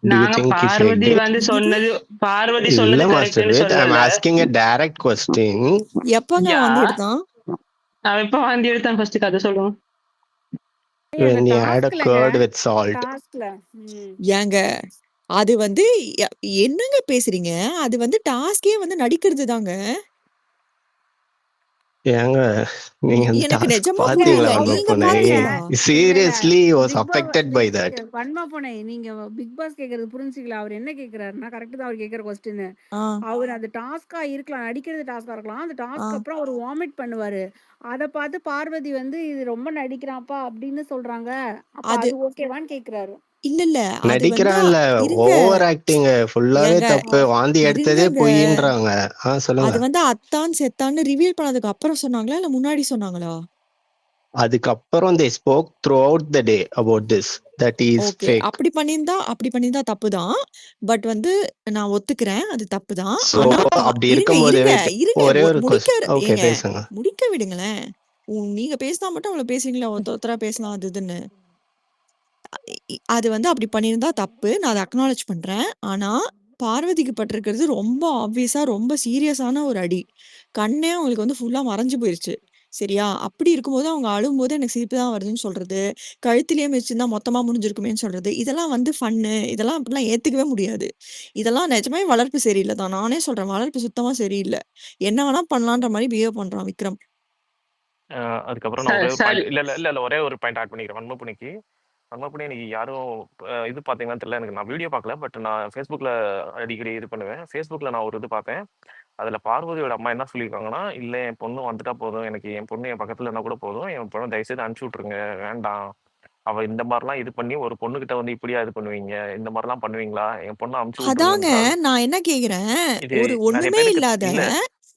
Do you நாங்க think if you Parvati get வந்து இது சொன்னது பார்வதி இல்ல சொன்னது மாஸ்டர் கரெக்ட்னு வித் ஐ அம் சொல்லல. Asking a direct question. எப்பங்க யா வாந்தி எடுத்தான்? அவன் எப்ப வாந்தி எடுத்தான் ஃபர்ஸ்ட் கதை சொல்லுவோம். அந்த When you add a டாஸ்க்லங்க curd with salt. டாஸ்க்ல ஏங்க அது வந்து என்னங்க பேசுறீங்க? அது வந்து டாஸ்கே வந்து நடிக்கிறது தாங்க. ஏங்க நீங்க அந்த எனக்கு டாஸ்க் நிஜமா பாத்தீங்களா புரியல. வன்ம நீங்க பூனை? பாத்தீங்களா? Seriously was big affected by that. வன்மா போனே நீங்க பிக் பாஸ் கேக்குறது புரிஞ்சுக்கல. அவர் என்ன கேக்குறாருன்னா கரெக்ட் தான் அவர் கேக்குற கொஸ்டின். ஆ, அவர் அது டாஸ்கா இருக்கலாம், நடிக்கிறது டாஸ்கா இருக்கலாம். அந்த ஆ. டாஸ்க் அப்புறம் அவர் வாமிட் பண்ணுவாரு. அத பார்த்து பார்வதி வந்து இது ரொம்ப நடிக்கிறான்ப்பா அப்படின்னு சொல்றாங்க. அப்ப அது அது ஓகேவான்னு கேக்குறாரு. இல்ல. அது வந்து நடிக்கிறான் இல்ல, இருங்க. ஓவர் ஆக்டிங் ஃபுல்லாவே ஏங்க தப்பு. வாந்தி எடுத்ததே இருங்கங்க. பொய்ன்றாங்க. அது சொல்லுங்க. வந்து அத்தான் செத்தான்னு ரிவீல் பண்ணதுக்கு அப்புறம் சொன்னாங்களா இல்ல முன்னாடி சொன்னாங்களா? அதுக்கப்புறம் they spoke throughout the day about this that he is okay. fake. அப்படி பண்ணியிருந்தா தப்புதான். பட் வந்து நான் ஒத்துக்கிறேன். அது தப்புதான். So ஆனா அப்படி இருங்க இருக்கும்போது இருங்க wait, இருங்க ஒரே ஒரு முடிக்க ஓகே ஏங்க பேசுங்க. முடிக்க விடுங்களேன். நீங்க பேசினா மட்டும் அவ்வளவு பேசுறீங்களா? ஒருத்தரா பேசலாம் அது இதுன்னு. அது வந்து அப்படி பண்ணியிருந்தா தப்பு. நான் அதை அக்னாலேஜ் பண்றேன். ஆனா பார்வதிக்கு பட்டிருக்கிறது ரொம்ப ஆப்வியஸா ரொம்ப சீரியஸான ஒரு அடி. கண்ணே அவங்களுக்கு வந்து ஃபுல்லா மறைஞ்சு போயிருச்சு. சரியா? அப்படி இருக்கும்போது அவங்க அழும்போது எனக்கு சிரிப்பு தான் வருதுன்னு சொல்றது, கழுத்திலேயே மிதிச்சிருந்தா மொத்தமா முடிஞ்சிருக்குமேன்னு சொல்றது, இதெல்லாம் வந்து ஃபன்னு. இதெல்லாம் அப்படிலாம் ஏத்துக்கவே முடியாது. இதெல்லாம் நிஜமாவே வளர்ப்பு சரியில்ல தான். நானே சொல்றேன். வளர்ப்பு சுத்தமா சரியில்ல. என்ன வேணா பண்ணலான்ற மாதிரி பிஹேவ் பண்றான் விக்ரம். அதுக்கப்புறம் நான் ஒரே ஒரு சரி பாயிண்ட் இல்ல ஒரே ஒரு பாயிண்ட் ஆட் பண்ணிக்கிறேன். வன்மப்புணிக்கு இன்னைக்கு யாரும் இது பார்த்தீங்கன்னு தெரியல, எனக்கு நான் வீடியோ பார்க்கல. பட் நான் ஃபேஸ்புக்கில் அடிக்கடி இது பண்ணுவேன். ஃபேஸ்புக்கில் நான் ஒரு இது பார்த்தேன். அதில் பார்வதியோட அம்மா என்ன சொல்லியிருக்காங்கன்னா, இல்லை என் பொண்ணு வந்துட்டா போதும், எனக்கு என் பொண்ணு என் பக்கத்தில் இருந்தால் கூட போதும், என் பொண்ணு தயவுசெய்து அனுப்பிச்சி விட்ருங்க, வேண்டாம். அவள் இந்த மாதிரிலாம் இது பண்ணி ஒரு பொண்ணுகிட்ட வந்து இப்படியா இது பண்ணுவீங்க, இந்த மாதிரிலாம் பண்ணுவீங்களா, என் பொண்ணை அனுப்பிச்சி அதாங்க விட்ருங்க. நான் என்ன கேக்குறேன், இது ஒரு நிறைய ஒண்ணுமே பேருக்கு இல்லாத இல்ல,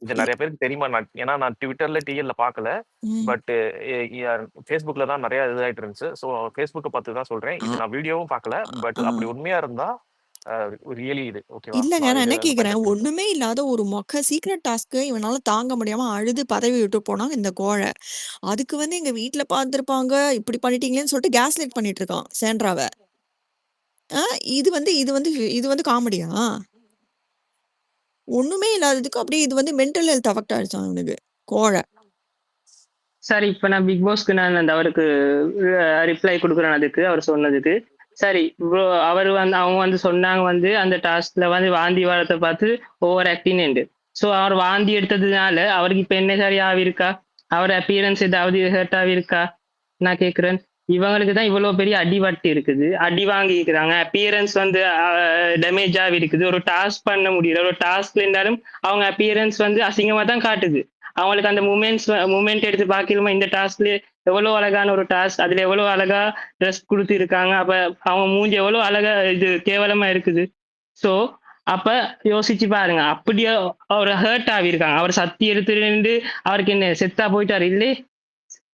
இது நிறைய பேருக்கு தெரியுமா? ஏன்னா நான் ட்விட்டர்ல டிஎல்ல பார்க்கல, ம். பட் ஃபேஸ்புக்ல தான் நிறைய இதாயிட்டு இருந்துச்சு. ஸோ ஃபேஸ்புக்கை பார்த்து தான் சொல்றேன். இது ஆ, நான் வீடியோவும் பார்க்கல, பட் ஆ. அப்படி உண்மையா இருந்தா ரியலி இது ஓகேவா? இல்லங்க நான் நான் இது என்ன அந்த பாயிண்ட் கேக்குறேன், எடுத்துக்கிறேன். ஒண்ணுமே இல்லாத ஒரு மொக்க சீக்ரெட் டாஸ்க்கு இவனால தாங்க முடியாம அழுது பதவி விட்டு போனாங்க இந்த கோழை. அதுக்கு வந்து எங்க வீட்ல பார்த்திருப்பாங்க, இப்படி பண்ணிட்டீங்களேன்னு சொல்லிட்டு கேஸ் லைட் பண்ணிட்டு இருக்கான் சேண்ட்ராவ. இது வந்து இது வந்து இது வந்து காமெடியா? ஒண்ணுமே இல்லாததுக்கு அப்படியே இது வந்து மென்டல் ஹெல்த் அஃபெக்ட் ஆயிடுச்சான் இவனுக்கு கோழை. சரி இப்ப நான் பிக் பாஸ்க்கு நான் அந்த அவருக்கு ரிப்ளை கொடுக்குறேன் அதுக்கு அவர் சொன்னதுக்கு. சரி ப்ரோ அவர் வந்து அவங்க வந்து சொன்னாங்க வந்து அந்த டாஸ்க்ல வந்து வாந்தி வரத்தை பார்த்து ஓவர் ஆக்டிங். ஸோ அவர் வாந்தி எடுத்ததுனால அவருக்கு இப்ப என்ன சரி ஆகிருக்கா? அவர் அப்பியரன்ஸ் ஏதாவது ஹர்ட் ஆகிருக்கா? நான் கேட்குறேன். இவங்களுக்கு தான் இவ்வளவு பெரிய அடிபட்டு இருக்குது, அடி வாங்கி இருக்கிறாங்க, அப்பியரன்ஸ் வந்து டேமேஜ் ஆகி இருக்குது. ஒரு டாஸ்க் பண்ண முடியல, ஒரு டாஸ்க்ல இருந்தாலும் அவங்க அப்பியரன்ஸ் வந்து அசிங்கமா தான் காட்டுது. அவங்களுக்கு அந்த மூமெண்ட் எடுத்து பார்க்கணுமா? இந்த டாஸ்க்ல எவ்வளவு அழகான ஒரு டாஸ்க், அதுல எவ்வளவு அழகா ட்ரெஸ் கொடுத்து இருக்காங்க. அப்ப அவங்க மூஞ்சி எவ்வளவு அழகா இது கேவலமா இருக்குது. சோ அப்ப யோசிச்சு பாருங்க, அப்படியே அவர் ஹர்ட் ஆகிருக்காங்க. அவர் சத்தி எடுத்துட்டு அவருக்கு என்ன செத்தா போயிட்டாரு இல்லே?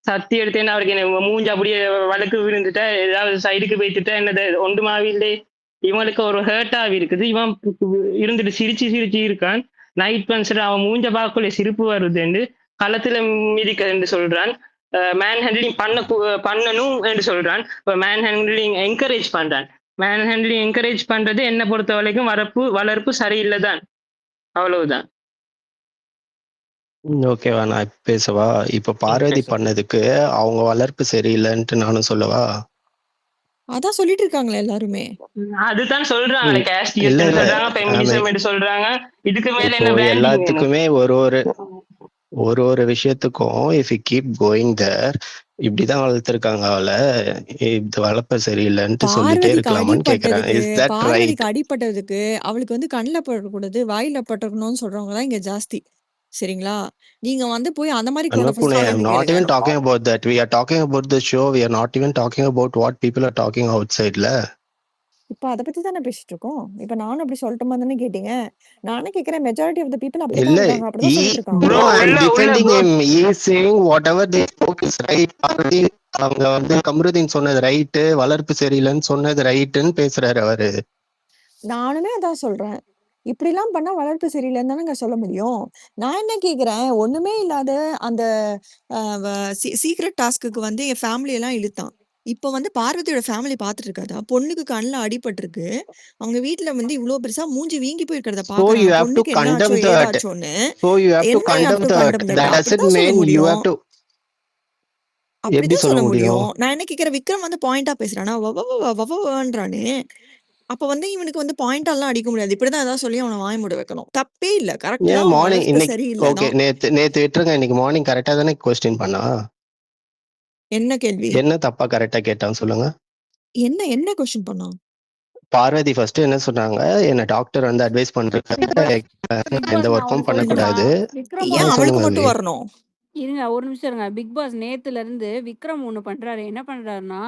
சத்தி எடுத்தேன்னு அவருக்கு என்ன மூஞ்சி அப்படியே வழக்கு விழுந்துட்டா, ஏதாவது சைடுக்கு போய்த்துட்டா என்னது ஒன்றுமாவே இல்லை. இவனுக்கு ஒரு ஹர்ட் ஆகி இருக்குது. இவன் இருந்துட்டு சிரிச்சு சிரிச்சு இருக்கான். நைட் பன்சர் அவன் மூஞ்ச பார்க்கல சிரிப்பு வருதுன்னு களத்துல மிதிக்க என்று சொல்றான். மேன் ஹேண்ட்லிங் பண்ணணும் என்று சொல்றான். இப்ப மேன் ஹேண்ட்லிங் என்கரேஜ் பண்றான். மேன் ஹேண்ட்லிங் என்கரேஜ் பண்றது என்ன பொறுத்த வரைக்கும் வளர்ப்பு சரியில்லை தான். அவ்வளவுதான். ஓகேவா, நான் பேசவா? இப்ப பார்வதி பேசு. பண்ணதுக்கு அவங்க வளர்ப்பு சரியில்லைன்ட்டு நானும் சொல்லவா? அதான் சொல்லிட்டு இருக்காங்களே எல்லாருமே. அதுதான் சொல்றாங்க, கேஸ்ட் இல்ல இல்ல சொல்றாங்க, பெமினிசம் சொல்றாங்க. இதுக்கு மேல இப்போ என்ன branding வேணும்? எல்லாத்துக்குமே ஒரு ஒரு விஷயத்துக்கும் if you keep going there, இப்படிதான் வளர்த்துருக்காங்க அவளை, இது வளர்ப்ப சரியில்லைன்ட்டு சொல்லிட்டே பார்வதிக்கு இருக்கலாமான்னு கேக்குறேன். அடிபட்டதுக்கு இஸ் தட் ரைட்? பார்வதிக்கு அடிபட்டதுக்கு அவளுக்கு வந்து கண்ணில் படக்கூடாது வாயில பட்டுக்கணும்னு சொல்றவங்க தான் இங்க ஜாஸ்தி. சரிங்களா? நீங்க வந்து போய் அந்த மாதிரி கோட ஃபர்ஸ்ட் I'm சொல்றது not கேளுங்க. even talking about that. We are talking about the show. We are not even talking about what people are talking outside la. இப்ப அத பத்தி தானே பேசிட்டு இருக்கோம். இப்ப நானும் அப்படி சொல்லட்டுமா தானே கேட்டீங்க. நானே கேக்குறேன், மெஜாரிட்டி ஆஃப் த பீப்புள் இல்ல, அப்படிதான் இருக்காங்க, அப்படிதான் சொல்லிட்டு இருக்காங்க. no, I'm உள்ள defending bro. him. He is saying whatever they spoke is right. Already அவங்க வந்து கமருதீன் சொன்னது ரைட்டு, வளர்ப்பு சரியில்லைன்னு சொன்னது ரைட்டுன்னு பேசுறாரு அவரு. நானுமே அதான் சொல்றேன். இப்படிலாம் பண்ணா வளர்ப்பு சரியில்லைன்னு தானேங்க சொல்ல முடியும். நான் என்ன கேக்குறேன், ஒண்ணுமே இல்லாத அந்த சீக்ரெட் டாஸ்க்குக்கு வந்து என் ஃபேமிலி எல்லாம் இழுத்தான். இப்ப வந்து பார்வதியோட ஃபேமிலி பார்த்துட்டு இருக்காதா? பொண்ணுக்கு கண்ல அடிபட்டிருக்கு. அவங்க வீட்ல வந்து இவ்ளோ பெருசா மூஞ்சி வீங்கி போயிருக்கிறத So பார்க்குறாங்க. you have to பொண்ணுக்கு என்ன ஆச்சோ, condemn that. ஏதாச்சோன்னு. So you have to என்ன you have condemn to that. Condemn that? That doesn't அப்படித்தான் சொல்ல mean you முடியும். have to. எப்படி அப்படிதான் சொல்ல சொல்ல முடியும்? முடியும். நான் என்ன கேட்கிறேன், விக்ரம் வந்து பாயிண்டா பேசுறானா? வவவவன்றானே. அப்ப வந்து இவனுக்கு வந்து பாயிண்டாலாம் அடிக்க முடியாது. இப்படிதான் ஏதாவது சொல்லி அவன வாய மூட வைக்கணும். தப்பே இல்ல. கரெக்ட் ஏன் தான். அவன் மார்னிங் வளர்ப்பு இன்னைக்கு சரியில்ல ஓகே தான். நேத்து விட்டுருங்க, இன்னைக்கு மார்னிங் கரெக்டா தானே கொஸ்டின் பண்ணா? என்ன கேள்வி? என்ன தப்பா கரெக்டா கேட்டான்னு சொல்லுங்க. என்ன கொஸ்டின் பண்ணான்? பார்வதி ஃபர்ஸ்ட் என்ன சொன்னாங்க, என்ன டாக்டர் வந்து அட்வைஸ் பண்றாங்க பிக் பாஸ் எந்த நான் ஒண்ணு ஒர்க்கும் சொல்லட்டுமா? பண்ணக்கூடாது. விக்ரம் ஏன் அவளுக்கு சொல்லுங்க மட்டும் அபி. வரணும்? இருங்க ஒரு நிமிஷம் இருங்க. பிக் பாஸ் நேத்துல இருந்து விக்ரம் ஒண்ணு பண்றாரு. என்ன பண்றாருன்னா,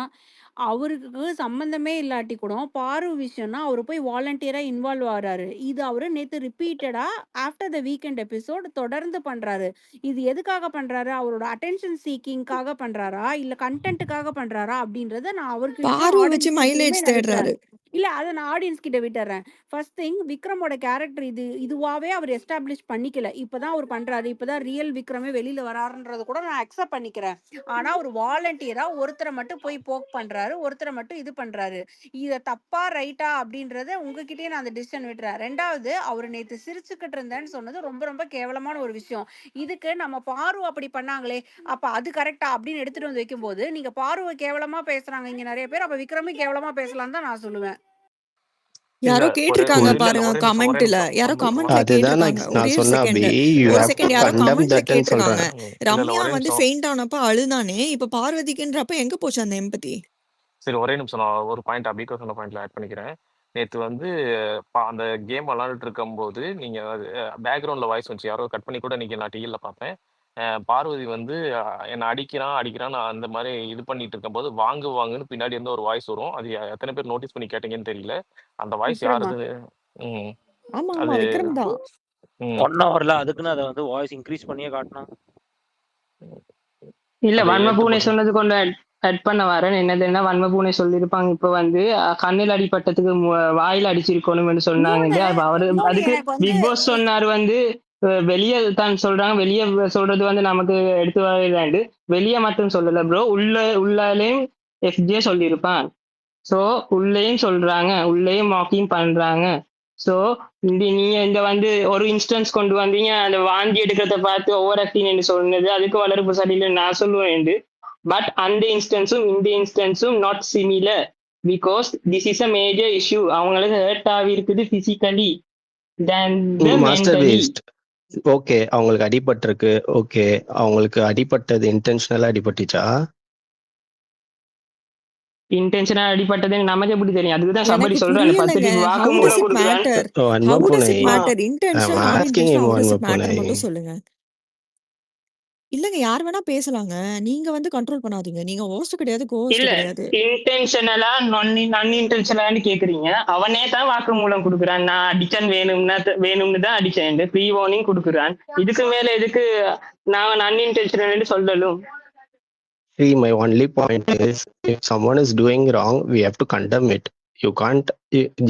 அவருக்கு சம்மந்தமே இல்லாட்டி கூட பாரு விஷயம்னா அவரு போய் வாலண்டியரா இன்வால்வ் ஆகுறாரு. இது அவரு நேத்து ரிப்பீட்டடா ஆஃப்டர் த வீக்கெண்ட் எபிசோட் தொடர்ந்து பண்றாரு. இது எதுக்காக பண்றாரு? அவரோட அட்டென்ஷன் சீக்கிங்காக பண்றாரா? இல்ல கன்டென்ட்காக பண்றாரா? அப்படின்றத நான் அவருக்கு பார்வை வச்சு ஆடியன்ஸ் கிட்டயுமே மைலேஜ் நான் விட்டுறேன். தேடுறாரு. இல்ல அத நான் ஆடியன்ஸ் கிட்ட விட்டுறேன். ஃபர்ஸ்ட் திங் விக்ரமோட கேரக்டர் இதுவாவே அவர் எஸ்டாப்ளிஷ் பண்ணிக்கல. இப்பதான் அவர் பண்றாரு. இப்பதான் ரியல் விக்ரமே வெளியில வராருன்றத கூட நான் அக்செப்ட் பண்ணிக்கிறேன். ஆனா ஒரு வாலண்டியரா ஒருத்தரை மட்டும் போய் போக் பண்றாரு. ஒருத்தரை மட்டும் இது பண்றாரு. இத தப்பா ரைட்டா அப்படின்றத உங்ககிட்டயே நான் அந்த டிசிஷன் விட்டுறேன். ரெண்டாவது அவர் நேத்து சிரிச்சுக்கிட்டு இருந்தேன்னு சொன்னது ரொம்ப ரொம்ப கேவலமான ஒரு விஷயம். இதுக்கு நம்ம பாரு அப்படி பண்ணாங்களே, அப்ப அது கரெக்டா அப்படின்னு எடுத்துட்டு வந்து வைக்கும்போது நீங்க பாருவை கேவலமா பேசுறாங்க இங்க நிறைய பேர். அப்ப விக்ரமே கேவலமா பேசலாம் தான் நான் சொல்லுவேன். இல்ல யாரோ ஒரே கேட்டிருக்காங்க இல்ல இல்ல பாருங்க ஒரே நிமிஷம் கமெண்ட்ல. யாரோ வந்து கமெண்ட்ல அதுதான் கேட்டிருக்காங்க. ஒரே நான் ஒரு சொன்ன செகண்ட். அபி, யூ ஒரு ஹேவ் டு செகண்ட். யாரோ கண்டெம் கமெண்ட்ல தட்னு கேட்டிருக்காங்க. சொல்றேன். இல்ல ரம்யா ஒரே வந்து நிமிஷம். ஃபெயிண்ட் ஆனப்ப அழுதானே. இப்ப பார்வதிக்குன்றப்ப எங்க போச்சு அந்த எம்பதி? சரி ஒரே நிமிஷம், நான் ஒரு பாயிண்ட் அபிகோ சொன்ன பாயிண்ட்ல ஆட் பண்ணிக்கிறேன். நேத்து வந்து அந்த கேம் விளாண்டுட்டு இருக்கும்போது நீங்க பேக்ரவுண்ட்ல வாய்ஸ் வந்துச்சு, யாரோ கட் பண்ணி கூட நீங்க நான் டிவியில் பார்ப்பேன். பார்வதி வந்து என்னை அடிக்கிறான் நான் அந்த மாதிரி இது பண்ணிட்டு இருக்கும்போது வாங்குன்னு பின்னாடி இருந்து ஒரு வாய்ஸ் வரும். அது எத்தனை பேர் நோட்டீஸ் பண்ணி கேட்டீங்கன்னு தெரியல. அந்த வாய்ஸ் விக்ரமா? யாருது? ம் ஆமா ஆமா அது விக்ரம் தான். ம் 1 ஹவர்ல அதுக்குன்னு அதை வந்து வாய்ஸ் இன்க்ரீஸ் பண்ணியே காட்டினான். இல்ல அது வன்ம பூனை எடுத்து சொன்னது கொண்டு ஆட் பண்ண வரேன். என்னதுன்னா வன்ம பூனை சொல்லியிருப்பாங்க இப்ப வந்து கண்ணில் அடிப்பட்டதுக்கு வாயில அடிச்சிருக்கணும்னு சொன்னாங்க. இன்னொன்னு அப்ப அவரு இன்னொன்னு அதுக்கு எனக்கு வந்து பிக் பாஸ் சொன்னாரு வந்து வெளியே தான் சொல்றாங்க. வெளியே சொல்றது வந்து நமக்கு எடுத்து வராது. வெளியே மட்டும் சொல்லல ப்ரோ, உள்ளாலேயும் எஃப்ஜே சொல்லியிருப்பான். சோ உள்ளேயும் சொல்றாங்க, உள்ளேயும் மாக்கிங் பண்றாங்க. சோ நீங்க இந்த வந்து ஒரு இன்ஸ்டன்ஸ் கொண்டு வந்தீங்க, அந்த வாந்தி எடுக்கிறத பார்த்து ஓவர் ஆக்டிங் என்று சொன்னது அதுக்கு வளர்ப்பு சரியில்லைன்னு நான் சொல்லுவேன். பட் அந்த இன்ஸ்டன்ஸும் இந்த இன்ஸ்டன்ஸும் not similar, because this is a major issue. அவங்களுக்கு ஹர்ட் ஆகிருக்குது physically than the master mentally. Waste. Okay, அவங்களுக்கு அடிபட்டிருக்கு. ஓகே, அவங்களுக்கு அடிபட்டது இன்டென்ஷனலா அடிபட்டுச்சா? இன்டென்ஷனா அடிப்பட்டது நமக்கு எப்படி தெரியும்? அதுக்குதான் சபரி எனக்கு சொல்றேன், புரியலங்க. 10 ஹவு வாக்குமூலம் டஸ் இட் கொடுக்குறான். மேட்டர்? வன்ம ஹவு டஸ் பூனை, இட் மேட்டர்? இன்டென்ஷனல் I'm நான் asking intentional him how does வன்ம இட் பூனை. மேட்டர் மட்டும் சொல்லுங்க. இல்லங்க யார் வேணா பேசலாங்க. நீங்க வந்து கண்ட்ரோல் பண்ணாதீங்க. நீங்க ஹோஸ்ட் கிடையாது, கோஹோஸ்ட் இல்ல கிடையாது. இன்டென்ஷனலா நான் இன்டென்ஷனலான்னு கேக்குறீங்க. அவனே தான் வாக்குமூலம் கொடுக்குறான். நான் அடிச்சேன், வேணும்னு தான் அடிச்சேன், ப்ரீ வார்னிங் கொடுக்குறான். இதுக்கு மேல எதுக்கு நான் unintentional சொல்லலும்? See, my only point is, if someone is doing wrong, we have to condemn it. You can't,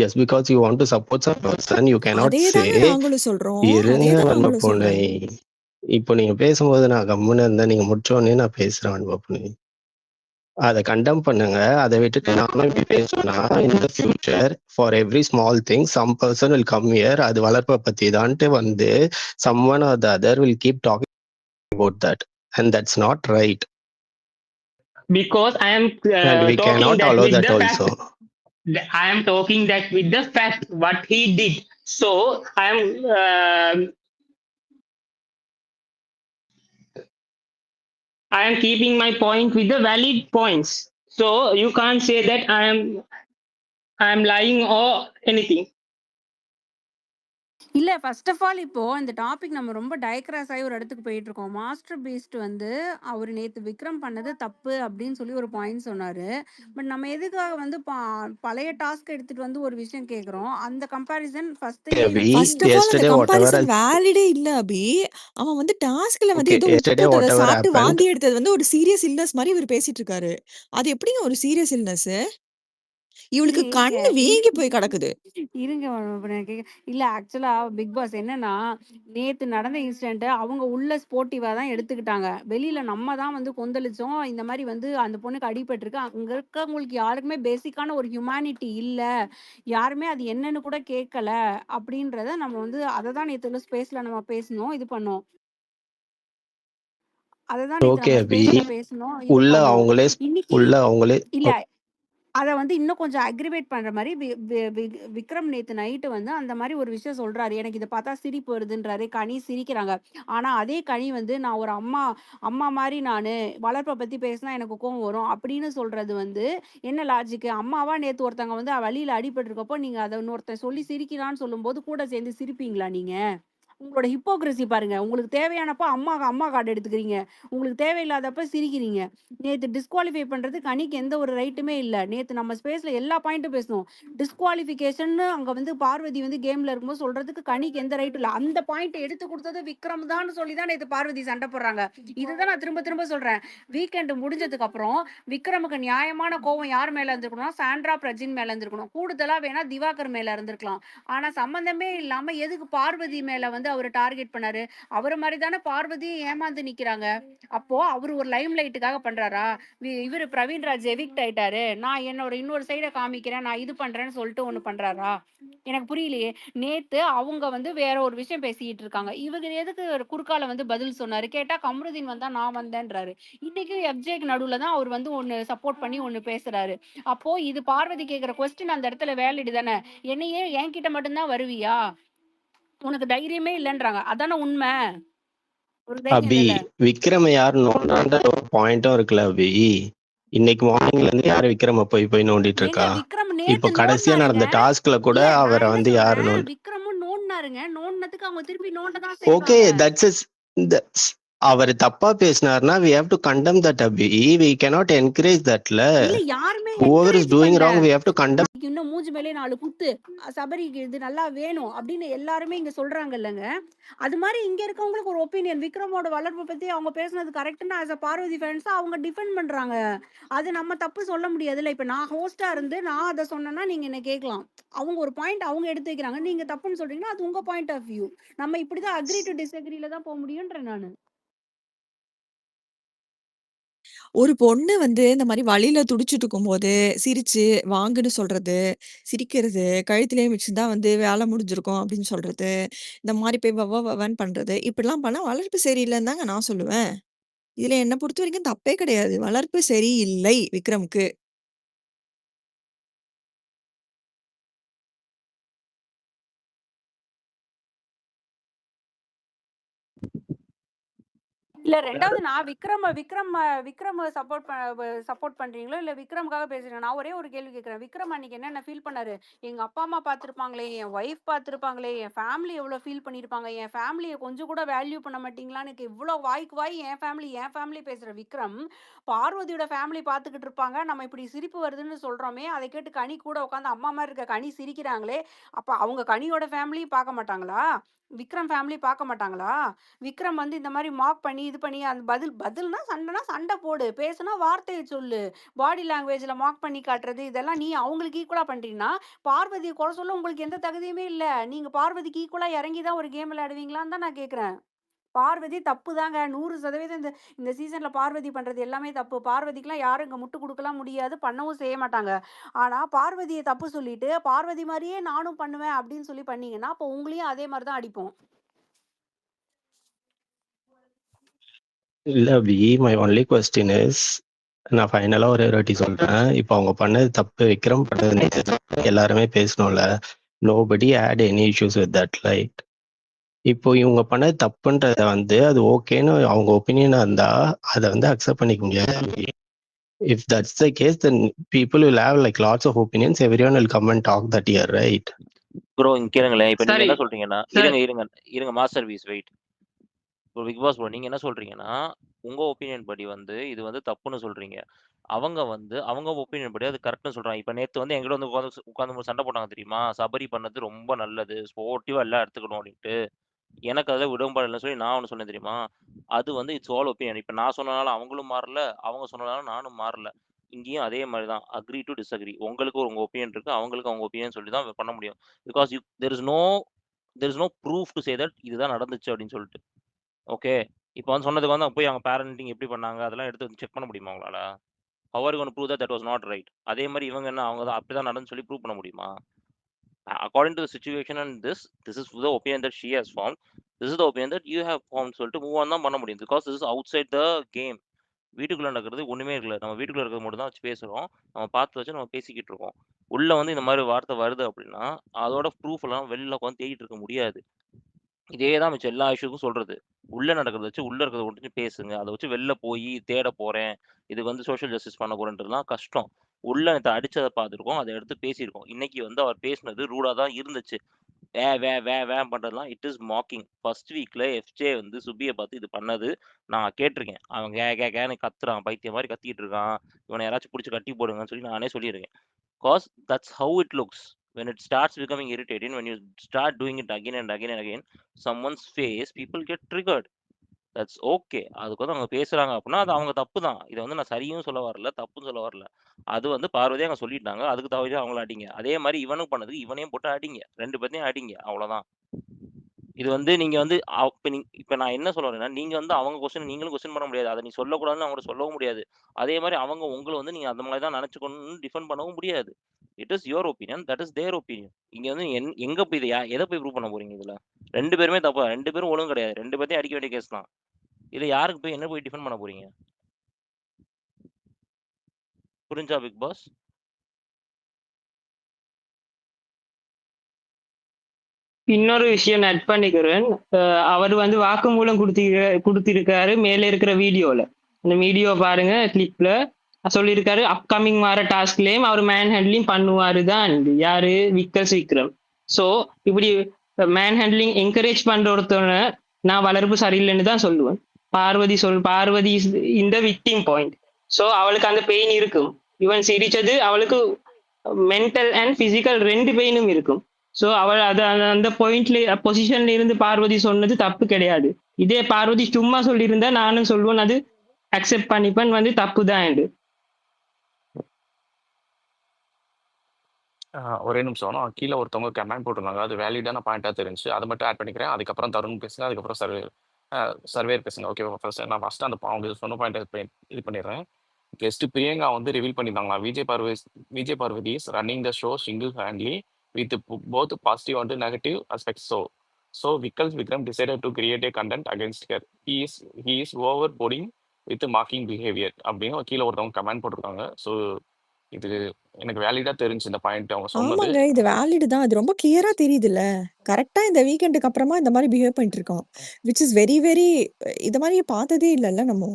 just because you want to support some person, you cannot அதே say, தாங்க நாங்களும் சொல்றோம். அதே இருங்க தான் வன்ம நாங்களும் பூனை. சொல்றோம். இப்போ நீங்க பேசும்போது நான் கம்முன்னு இருந்தா, நீங்க முடிச்ச உடனே நான் பேசுறேன் வன்ம பூனை. அதை கண்டம் பண்ணுங்க. அதை விட்டுட்டு நானும் இப்படி பேசுனா, in the future for every small thing some person will come here, அது வளர்ப்பை பத்தி தான்ட்டு வந்து someone or the other will keep talking about that, and that's not right, Because I am and we talking cannot that allow with that the also. fact. I am talking that with the fact what he did. So I am keeping my point with the valid points. So you can't say that I am lying or anything. இல்ல first of all இப்போ இந்த topic நம்ம ரொம்ப டைக்ராஸ் ஆகி ஒரு இடத்துக்கு போயிட்டு இருக்கோம். மாஸ்டர் பீஸ்ட் வந்து அவர் நேத்து விக்ரம் பண்ணது தப்பு அப்படின்னு சொல்லி ஒரு பாயிண்ட் சொன்னாரு. பட் நம்ம எதுக்காக வந்து பழைய டாஸ்க் எடுத்துட்டு வந்து ஒரு விஷயம் கேக்குறோம்? அந்த comparison first thing Abhi, first of all அந்த yesterday whatever கம்பாரிசன் வேலிடே இல்ல அபி. அவன் வந்து டாஸ்க்ல வந்து okay, ஏதோ yesterday உப்பு whatever சாப்பிட்டு happened, வாந்தி எடுத்தது வந்து ஒரு சீரியஸ் இல்னஸ் மாதிரி இவர் பேசிட்டு இருக்காரு. அது எப்படிங்க ஒரு சீரியஸ் இல்னஸ்? இவளுக்கு கண்ணு வீங்கி போய் கிடக்குது. இருங்க இப்ப நான் இல்ல ஆக்சுவலா பிக் பாஸ் என்னன்னா, நேத்து நடந்த இன்சிடென்ட்ட அவங்க உள்ள ஸ்போர்ட்டிவா தான் எடுத்துக்கிட்டாங்க. வெளியில நம்ம தான் வந்து கொந்தளிச்சோம். இந்த மாரி வந்து அந்த பொண்ணுக்கு அடிபட்டுருக்கு. அங்க இருக்கவங்களுக்கு யாருக்குமே பேசிக்கான ஒரு ஹியூமானிட்டி இல்ல. யாருமே அது என்னன்னு கூட கேட்கல. அப்படின்றத நம்ம வந்து அததான் நேத்து உள்ள ஸ்பேஸ்ல நம்ம பேசினோம். இது பண்ணோம். அததான் நேத்து ஓகே நம்ம அபி. ஸ்பேஸ்ல பேசினோம். இது உள்ள பண்ணோம். அவங்களே இன்னைக்கு உள்ள அவங்களே இல்ல அத வந்து இன்னும் கொஞ்சம் அக்ரிவேட் பண்ற மாரி வி வி வி விக்ரம் நேத்து நைட்டு வந்து அந்த மாரி ஒரு விஷயம் சொல்றாரு. எனக்கு இத பார்த்தா சிரிப்பு வருதுன்றாரு. கனி சிரிக்கிறாங்க. ஆனா அதே கனி வந்து நான் ஒரு அம்மா அம்மா மாரி நானு, வளர்ப்ப பத்தி பேசினா எனக்கு கோவம் வரும். அப்படின்னு சொல்றது வந்து என்ன லாஜிக்கு? அம்மாவா நேத்து ஒருத்தவங்க வந்து வலியில அடிபட்டுருக்கப்போ, நீங்க அத இன்னொருத்தன் சொல்லி சிரிக்கிறான்னு சொல்லும்போது கூட சேர்ந்து சிரிப்பீங்களா நீங்க? உங்களோட ஹிப்போக்ரிசி பாருங்க. உங்களுக்கு தேவையானப்ப அம்மா கார்ட் எடுத்துக்கிறீங்க. உங்களுக்கு தேவையில்லாதப்ப சிரிக்கிறீங்க. நேத்து டிஸ்குவாலிஃபை பண்றதுக்கு கனிக்கு எந்த ஒரு ரைட்டுமே இல்ல. நேத்து நம்ம ஸ்பேஸ்ல எல்லா பாயிண்ட்டும் பேசினோம். டிஸ்குவாலிஃபிகேஷன்னு அங்க வந்து பார்வதி வந்து கேம்ல இருக்கும்போது சொல்றதுக்கு கனிக்கு எந்த ரைட்டும் இல்ல. அந்த பாயிண்ட்ட எடுத்து குடுத்தது விக்ரம் தான்னு சொல்லி தான் நேத்து பார்வதி சண்ட போடுறாங்க. இதுதான் நான் திரும்ப திரும்ப சொல்றேன். வீக்கெண்ட் முடிஞ்சதுக்கு அப்புறம் விக்ரமுக்கு நியாயமான கோவம் யார் மேல இருந்திருக்கணும்னா, சாண்ட்ரா பிரஜின் மேல இருந்திருக்கணும். கூடுதலா வேணா திவாகர் மேல இருந்திருக்கலாம். ஆனா சம்மந்தமே இல்லாம எதுக்கு பார்வதி மேல வந்து அவரு டார்கெட் பண்ணாரு? அவர மாரி தானே பார்வதியும் ஏமாந்து நிக்கிறாங்க. அப்போ அவரு ஒரு லைம் லைட்டுக்காக பண்றாரா? இவரு பிரவீன்ராஜ் எவிக்ட் ஆயிட்டாரு. நான் என்னோட இன்னொரு சைட காமிக்கிறேன். நான் இது பண்றேன்னு சொல்லிட்டு ஒண்ணு பண்றாரா? எனக்கு புரியலையே. நேத்து அவங்க வந்து வேற ஒரு விஷயம் பேசிட்டு இருக்காங்க. இவரு எதுக்கு குறுக்கால வந்து பதில் சொன்னாரு? கேட்டா கம்ருதீன் வந்தா நான் வந்தேன்றாரு. இன்னைக்கு எஃப்ஜேக்கு நடுவுல தான் அவர் வந்து ஒண்ணு சப்போர்ட் பண்ணி ஒண்ணு பேசுறாரு. அப்போ இது பார்வதி கேக்குற கொஸ்டின் அந்த இடத்துல வேலிட் தானே. என்னையே என்கிட்ட மட்டும் தான் வருவியா? உனக்கு தைரியமே இல்லன்றாங்க. அதானே உண்மை. ஒரு தைரியம் அபி, இல்லல்ல. விக்ரம யார் நோண்டான்ற ஒரு பாயிண்ட்டும் இருக்குல்ல அபி. இன்னைக்கு மார்னிங்ல இருந்து யாரு விக்ரம போய் போய் நோண்டிட்டு ஏங்க இருக்கா? விக்ரம் இப்ப நேத்து கடைசியா நோண்டுனாருங்க. நடந்த டாஸ்க்ல கூட இல்ல நான் அவரை என்ன வந்து யாரு சொல்றேன், நோண்டு விக்ரமும் நோண்டுனாருங்க. நோண்டுனதுக்கு அவங்க திருப்பி நோண்ட தான் ஓகே, செய்வாங்க. தட்ஸ் இஸ் அவர் தப்பா பேசினார்னா we have to condemn that Abhi. we cannot encourage thatல. இல்ல யாருமே whoever is என்கரேஜ் doing பண்ணல. wrong we have to condemn. இன்னும் மூஞ்சி மேலே 4 குத்து. சபரிக்கு இது நல்லா வேணும் அப்படின்னு எல்லாருமே இங்க சொல்றாங்கல்லங்க. அது மாரி இங்க இருக்கவங்களுக்கு ஒரு ஒப்பீனியன். விக்ரமோட வளர்ப்ப பத்தி அவங்க பேசுனது கரெக்ட்ன்னு ஆஸ் அ பார்வதி ஃபேன்ஸா அவங்க டிஃபெண்ட் பண்றாங்க. அது நம்ம தப்பு சொல்ல முடியாதுல்ல. இப்ப நான் ஹோஸ்ட்டா இருந்து நான் அத சொன்னேன்னா நீங்க என்ன கேட்கலாம். அவங்க ஒரு பாயிண்ட் அவங்க எடுத்து வைக்கிறாங்க. நீங்க தப்புன்னு சொல்றீங்கன்னா அது உங்க பாயிண்ட் ஆஃப் வியூ. நம்ம இப்படிதான் அக்ரி டு டிஸ்அக்ரில தான் போ முடியும்ன்றேன் நானு. ஒரு பொண்ணு வந்து இந்த மாரி வலியில துடிச்சுட்டு இருக்கும்போது, சிரிச்சு வாங்குன்னு சொல்றது, சிரிக்கிறது, கழுத்திலேயே வச்சிருந்தா வந்து வேலை முடிஞ்சிருக்கும் அப்படின்னு சொல்றது, இந்த மாரி போய் வவ்வ வவன்னு பண்றது, இப்படிலாம் பண்ணா வளர்ப்பு சரியில்லன்னு தாங்க நான் சொல்லுவேன். இதுல என்ன பொறுத்தவரைக்கும் தப்பே கிடையாது. வளர்ப்பு சரியில்லை விக்ரம்க்கு. இல்ல 2வது நான் விக்ரம் சப்போர்ட் பண்றீங்களோ இல்ல விக்ரம்காக பேசுறீங்க. நான் ஒரே ஒரு கேள்வி கேட்கிறேன். விக்ரம் அன்னைக்கு என்னென்ன ஃபீல் பண்ணாரு? எங்க அப்பா அம்மா பார்த்திருப்பாங்களே, என் ஒய்ஃப் பார்த்திருப்பாங்களே, என் ஃபேமிலி எவ்வளவு ஃபீல் பண்ணியிருப்பாங்க, என் ஃபேமிலிய கொஞ்சம் கூட வேல்யூ பண்ண மாட்டீங்களான்னு இவ்வளவு வாய்க்கு வாய் என் ஃபேமிலி பேசுற விக்ரம், பார்வதியோட ஃபேமிலி பார்த்துக்கிட்டு இருப்பாங்க. நம்ம இப்படி சிரிப்பு வருதுன்னு சொல்றோமே, அதை கேட்டு கனி கூட உட்காந்து அம்மா மாதிரி இருக்க கனி சிரிக்கிறாங்களே, அப்ப அவங்க கனியோட ஃபேமிலி பார்க்க மாட்டாங்களா? விக்ரம் ஃபேமிலி பார்க்க மாட்டாங்களா? விக்ரம் வந்து இந்த மாரி மாக் பண்ணி, இது பண்ணி அந்த பதில்னா சண்டைனா சண்டை போடு. பேசுனா வார்த்தைய சொல்லு. பாடி லாங்குவேஜ்ல மாக் பண்ணி காட்டுறது, இதெல்லாம் நீ அவங்களுக்கு ஈக்குவலா பண்றீன்னா, பார்வதிய குறை சொல்ல உங்களுக்கு எந்த தகுதியுமே இல்ல. நீங்க பார்வதிக்கு ஈக்குவலா இறங்கி தான் ஒரு கேம் விளையாடுவீங்களான்னு தான் நான் கேட்கிறேன். பார்வதி தப்புதாங்க. 100% இந்த இந்த சீசன்ல பார்வதி பண்றது எல்லாமே தப்பு. பார்வதிக்குலாம் யாரும் இங்க முட்டு குடுக்கலாம் முடியாது. பண்ணவும் செய்ய மாட்டாங்க. ஆனா பார்வதிய தப்பு சொல்லிட்டு, பார்வதி மாரியே நானும் பண்ணுவேன் அப்படின்னு சொல்லி பண்ணீங்கன்னா, அப்போ உங்களையும் அதே மாரி தான் அடிப்போம். இல்ல அபி, மை ஒன்லி கொஸ்டின் இஸ், நான் ஃபைனலா ஒரே ஒரு வாட்டி சொல்றேன். இப்போ அவங்க பண்ணது தப்பு, விக்ரம் பண்ணது தப்பு, எல்லாருமே பேசணும்ல. Nobody had any issues with that light. இப்போ இவங்க பண்ணது தப்புன்றத வந்து அது ஓகேன்னு அவங்க ஒப்பீனியனா இருந்தா அதை வந்து அக்செப்ட் பண்ணிக்க முடியாது. If that's the case, then people will have like lots of opinions. Everyone will come and talk that year, right? Bro இங்க கேளுங்களேன். இப்ப நீங்க சரி என்ன சொல்றீங்கன்னா, சார். இருங்க மாஸ்டர் பீஸ் வெயிட். இப்போ பிக் பாஸ் ப்ரோ நீங்க என்ன சொல்றீங்கன்னா, உங்க ஒப்பீனியன் படி வந்து இது வந்து தப்புன்னு சொல்றீங்க. அவங்க வந்து அவங்க ஒப்பீனியன் படி அது கரெக்ட்னு சொல்றாங்க. இப்ப நேத்து வந்து என்கிட்ட வந்து உட்கார்ந்து சண்டை போட்டாங்க தெரியுமா? சபரி பண்ணது ரொம்ப நல்லது. ஸ்போர்ட்டிவா எல்லாம் எடுத்துக்கணும் அப்படின்ட்டு. எனக்கு அதுல உடன்பாடு இல்லைன்னு சொல்லி நான் ஒண்ணு சொன்னேன் தெரியுமா? அது வந்து இட்ஸ் ஆல் ஒப்பீனியன். இப்ப நான் சொன்னனால அவங்களும் மாறல, அவங்க சொன்னனால நானும் மாறல. இங்கேயும் அதே மாதிரி தான், அக்ரி டு டிஸ்அக்ரி. உங்களுக்கு உங்க ஒப்பீனியன் இருக்கு, அவங்களுக்கு அவங்க ஒப்பீனியன் சொல்லி தான் பண்ண முடியும். Because there is no proof to say that இதுதான் நடந்துச்சு அப்படின்னு சொல்லிட்டு. ஓகே, இப்போ வந்து சொன்னதுக்கு வந்து போய் அவங்க பேரண்டிங் எப்படி பண்ணாங்க அதெல்லாம் எடுத்து செக் பண்ண முடியுமா உங்களால? How are you gonna prove that was not right? அதே மாதிரி இவங்க என்ன அவங்க தான் அப்படிதான் நடந்து சொல்லி ப்ரூவ் பண்ண முடியுமா? According to the situation and this is the opinion that she has form, this is the opinion that you have form சொல்லிட்டு மூவ் ஆன் தான் பண்ண முடியும். Because this is outside the game. வீட்டுக்குள்ள நடக்கிறது ஒண்ணுமே இருக்கல. நம்ம வீட்டுக்குள்ள இருக்கிறது மட்டும் தான் வச்சு பேசுறோம். நம்ம பார்த்து வச்சு நம்ம பேசிக்கிட்டு இருக்கோம். உள்ள வந்து இந்த மாதிரி வார்த்தை வருது அப்படின்னா அதோட ப்ரூஃப் எல்லாம் வெளில உட்காந்து தேடிட்டு இருக்க முடியாது. இதே தான் மிச்சம் எல்லா இஷ்யூக்கும் சொல்றது. உள்ள நடக்கிறத வச்சு உள்ள இருக்கிறத மட்டும் பேசுங்க. அதை வச்சு வெளில போய் தேட போறேன், இது வந்து சோஷியல் ஜஸ்டிஸ் பண்ண போறேன்றதுலாம் கஷ்டம். உள்ள நேத்து அடிச்சதை பார்த்துருக்கோம், அதை எடுத்து பேசியிருக்கோம். இன்னைக்கு வந்து அவர் பேசினது ரூடா தான் இருந்துச்சு. வே பண்றதெல்லாம் இட் இஸ் மாக்கிங். ஃபர்ஸ்ட் வீக்ல எஃப்ஜே வந்து சுபியை பார்த்து இது பண்ணது நான் கேட்டிருக்கேன். அவன் கேன்னு கத்துறான், பைத்தியம் மாதிரி கத்திட்டு இருக்கான், இவனை யாராச்சும் பிடிச்சி கட்டி போடுங்கன்னு சொல்லி நானே சொல்லியிருக்கேன். Cause that's how it looks. When it starts becoming irritating, when you start doing it again and again and again, someone's face, people get triggered. That's okay. அதுக்கு வந்து அவங்க பேசுறாங்க அப்படின்னா அது அவங்க தப்பு தான். இதை வந்து நான் சரியும் சொல்ல வரல, தப்புன்னு சொல்ல வரல. அது வந்து பார்வதியா அங்க சொல்லிட்டாங்க, அதுக்கு தவிர அவங்கள அடிங்க. அதே மாதிரி இவனும் பண்ணதுக்கு இவனையும் போட்டு அடிங்க, 2 பேர்த்தையும் அடிங்க, அவ்வளவுதான். இது வந்து நீங்க வந்து இப்ப நான் என்ன சொல்ல வரேன்னா, நீங்க வந்து அவங்க கொஸ்டின் நீங்களும் கொஸ்டின் பண்ண முடியாது. அதை நீ சொல்லக்கூடாதுன்னு அவங்கள்ட்ட சொல்லவும் முடியாது. அதே மாதிரி அவங்க உங்களை வந்து நீங்க அந்த மாதிரி தான் நினைச்சுக்கணும்னு டிஃபெண்ட் பண்ணவும் முடியாது. It is your opinion, that is there opinion. இங்க வந்து எங்க போய் இதை எதை போய் ப்ரூவ் பண்ண போறீங்க? இதுல 2 பேருமே தப்பா, 2 பேரும் ஒழுங்கு கிடையாது, 2 பேர்த்தையும் அடிக்க வேண்டிய கேஸ் தான். இதுல யாருக்கு போய் என்ன போய் டிஃபெண்ட் பண்ண போறீங்க? புரிஞ்சா பிக் பாஸ்? இன்னொரு விஷயம் நான் ஆட் பண்ணிக்கிறேன். அவர் வந்து வாக்குமூலம் கொடுத்திருக்காரு மேல இருக்கிற வீடியோல. இந்த வீடியோ பாருங்க, கிளிப்ல சொல்லியிருக்காரு அப்கமிங் வர டாஸ்க்லயும் அவர் மேன் ஹேண்ட்லிங் பண்ணுவாரு தான். யாரு? விக்ரம். ஸோ இப்படி மேன் ஹேண்ட்லிங் என்கரேஜ் பண்ற ஒருத்தவனை நான் வளர்ப்பு சரியில்லைன்னு தான் சொல்லுவேன். பார்வதி இந்த விக்டிம் பாயிண்ட். ஸோ அவளுக்கு அந்த பெயின் இருக்கும். இவன் சிரிச்சது அவளுக்கு மென்டல் அண்ட் பிசிக்கல் 2 பெயினும் இருக்கும். ஸோ அவள் அந்த பாயிண்ட்ல பொசிஷன்ல இருந்து பார்வதி சொன்னது தப்பு கிடையாது. இதே பார்வதி சும்மா சொல்லியிருந்தா நானும் சொல்லுவேன் அது அக்செப்ட் பண்ணிப்பேன், வந்து தப்பு தான். ஒரே நிமிஷம். நான் கீழே ஒருத்தவங்க கமெண்ட் போட்டிருந்தாங்க, அது வேலிடான பாயிண்டா தெரிஞ்சு அதை மட்டும் ஆட் பண்ணிக்கிறேன். அதுக்கப்புறம் தருண் பேசுங்க, அதுக்கப்புறம் சர்வேர் பேசுங்க. ஓகே, ஃபர்ஸ்ட் அந்த அவங்க சொன்ன பாயிண்ட் இது பண்ணிடுறேன். கெஸ்ட் பிரியங்கா வந்து ரிவீல் பண்ணியிருந்தாங்களா, Vijay Parvathi is running the show single handedly with both positive and negative aspects. So Vikram decided to create a content against her. He is over boarding with marking behaviour அப்படின்னு கீழே ஒருத்தவங்க கமெண்ட் போட்டிருக்காங்க. So இது எனக்கு வேலிடா தெரிஞ்சு இந்த பாயிண்ட் அவங்க சொன்னது. ஆமாங்க, இது வேலிட் தான். அது ரொம்ப கிளியரா தெரியுதுல்ல. கரெக்டா இந்த வீக்கெண்டுக்கு அப்புறமா இந்த மாதிரி பிஹேவ் பண்ணிட்டு இருக்கோம், விச் இஸ் வெரி வெரி இது மாதிரி பார்த்ததே இல்லைல்ல நம்ம.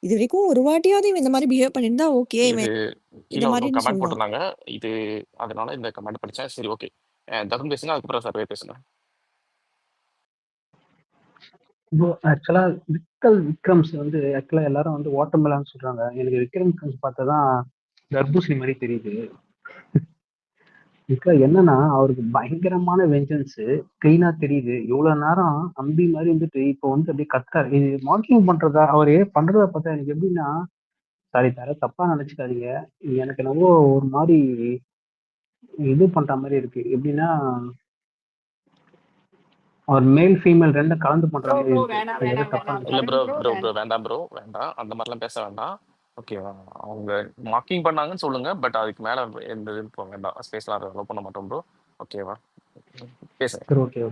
இது வரைக்கும் ஒரு வாட்டியாவது இவன் இந்த மாதிரி பிஹேவ் பண்ணியிருந்தா ஓகே, இது இவன் கீழே இந்த ஒரு மாதிரின்னு கமெண்ட் சொல்லலாம். போட்டிருந்தாங்க, இது அதனால இந்த கமெண்ட் படிச்சேன். சரி, ஓகே, தருண் பேசுங்க, அதுக்கப்புறம் சர்வே பேசுங்க. ஆக்சுவலா விக்ரம்ஸ் வந்து ஆக்சுவலா எல்லாரும் வந்து வாட்டர்மெலான்னு சொல்றாங்க. எனக்கு விக்ரம்ஸ் பார்த்ததான் தர்பூசணி மாதிரி தெரியுது. என்னன்னா அவருக்கு பயங்கரமான வெஞ்சன்ஸ் கிளீனா தெரியுது. இவ்வளவு நேரம் அம்பி மாதிரி வந்துட்டு இப்போ வந்து அப்படியே கத்துறாரு. இது மார்க்கிங் பண்றதா அவரு பண்றத பார்த்தா எனக்கு எப்படின்னா, சாரி தப்பா நினைச்சுக்காதீங்க, எனக்கு என்னவோ ஒரு மாதிரி இது பண்ற மாதிரி இருக்கு. எப்படின்னா அவர் மேல் ஃபீமேல் ரெண்டும் கலந்து பண்ற மாதிரி இருக்கு. எதுவும் தப்பா இல்ல நினைச்சுக்காதீங்க. ப்ரோ, வேண்டாம், அந்த மாதிரிலாம் பேச வேண்டாம். ஓகேவா? அவங்க மார்க்கிங் பண்ணாங்கன்னு சொல்லுங்க, பட் அதுக்கு மேல எந்த இது போக வேண்டாம். ஸ்பேஸ்லாம் அலோவ் பண்ண மாட்டோம் ப்ரோ. ஓகேவா? பேசுங்க. சரி, ஓகே.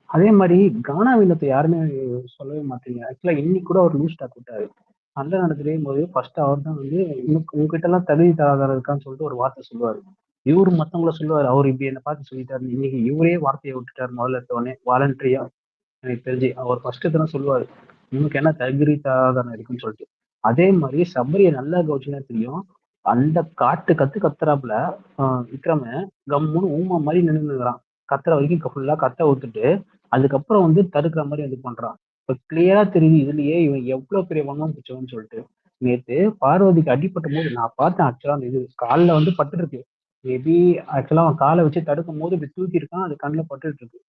அதே மாதிரி கானா வினத்தை யாருமே சொல்லவே மாட்டீங்க. ஆக்சுவலா இன்னைக்கு கூட அவர் நியூஸ் ஸ்டாக் விட்டாரு. சண்டை நடத்தும் போது ஃபர்ஸ்ட் அவர் தான் வந்து உங்ககிட்ட எல்லாம் தகுதி தராதரம் இருக்கான்னு சொல்லிட்டு ஒரு வார்த்தை சொல்லுவாரு. இவரு மத்தவங்கள சொல்லுவாரு, அவர் இப்படி என்ன பார்த்து சொல்லிட்டாரு. இன்னைக்கு இவரே வார்த்தையை விட்டுட்டாரு முதல்ல எடுத்தவொடனே வாலண்டரியா. எனக்கு தெரிஞ்சு அவர் ஃபர்ஸ்ட் தான் சொல்லுவாரு, உனக்கு என்ன தகுதி தராதரம் இருக்குன்னு சொல்லிட்டு. அதே மாதிரி சபரியை நல்லா கவனிச்சுன்னா தெரியும், அந்த கத்துறாப்புல விக்ரம கம்முன்னு ஊமா மாதிரி நின்றுக்கிறான். கத்துற வரைக்கும் ஃபுல்லா கத்த விட்டுட்டு அதுக்கப்புறம் வந்து தடுக்கிற மாதிரி அது பண்றான். இப்ப கிளியரா தெரியுது இதுலயே இவன் எவ்வளவு பெரிய வன்மம் பிடிச்சவன்னு சொல்லிட்டு. நேத்து பார்வதிக்கு அடிபட்ட போது நான் பார்த்தேன். ஆக்சுவலா அந்த இது காலில் வந்து பட்டு இருக்கு. மேபி ஆக்சுவலா அவன் காலை வச்சு தடுக்கும் போது இப்படி தூக்கி இருக்கான், அது கண்ணில் பட்டு இருக்கு.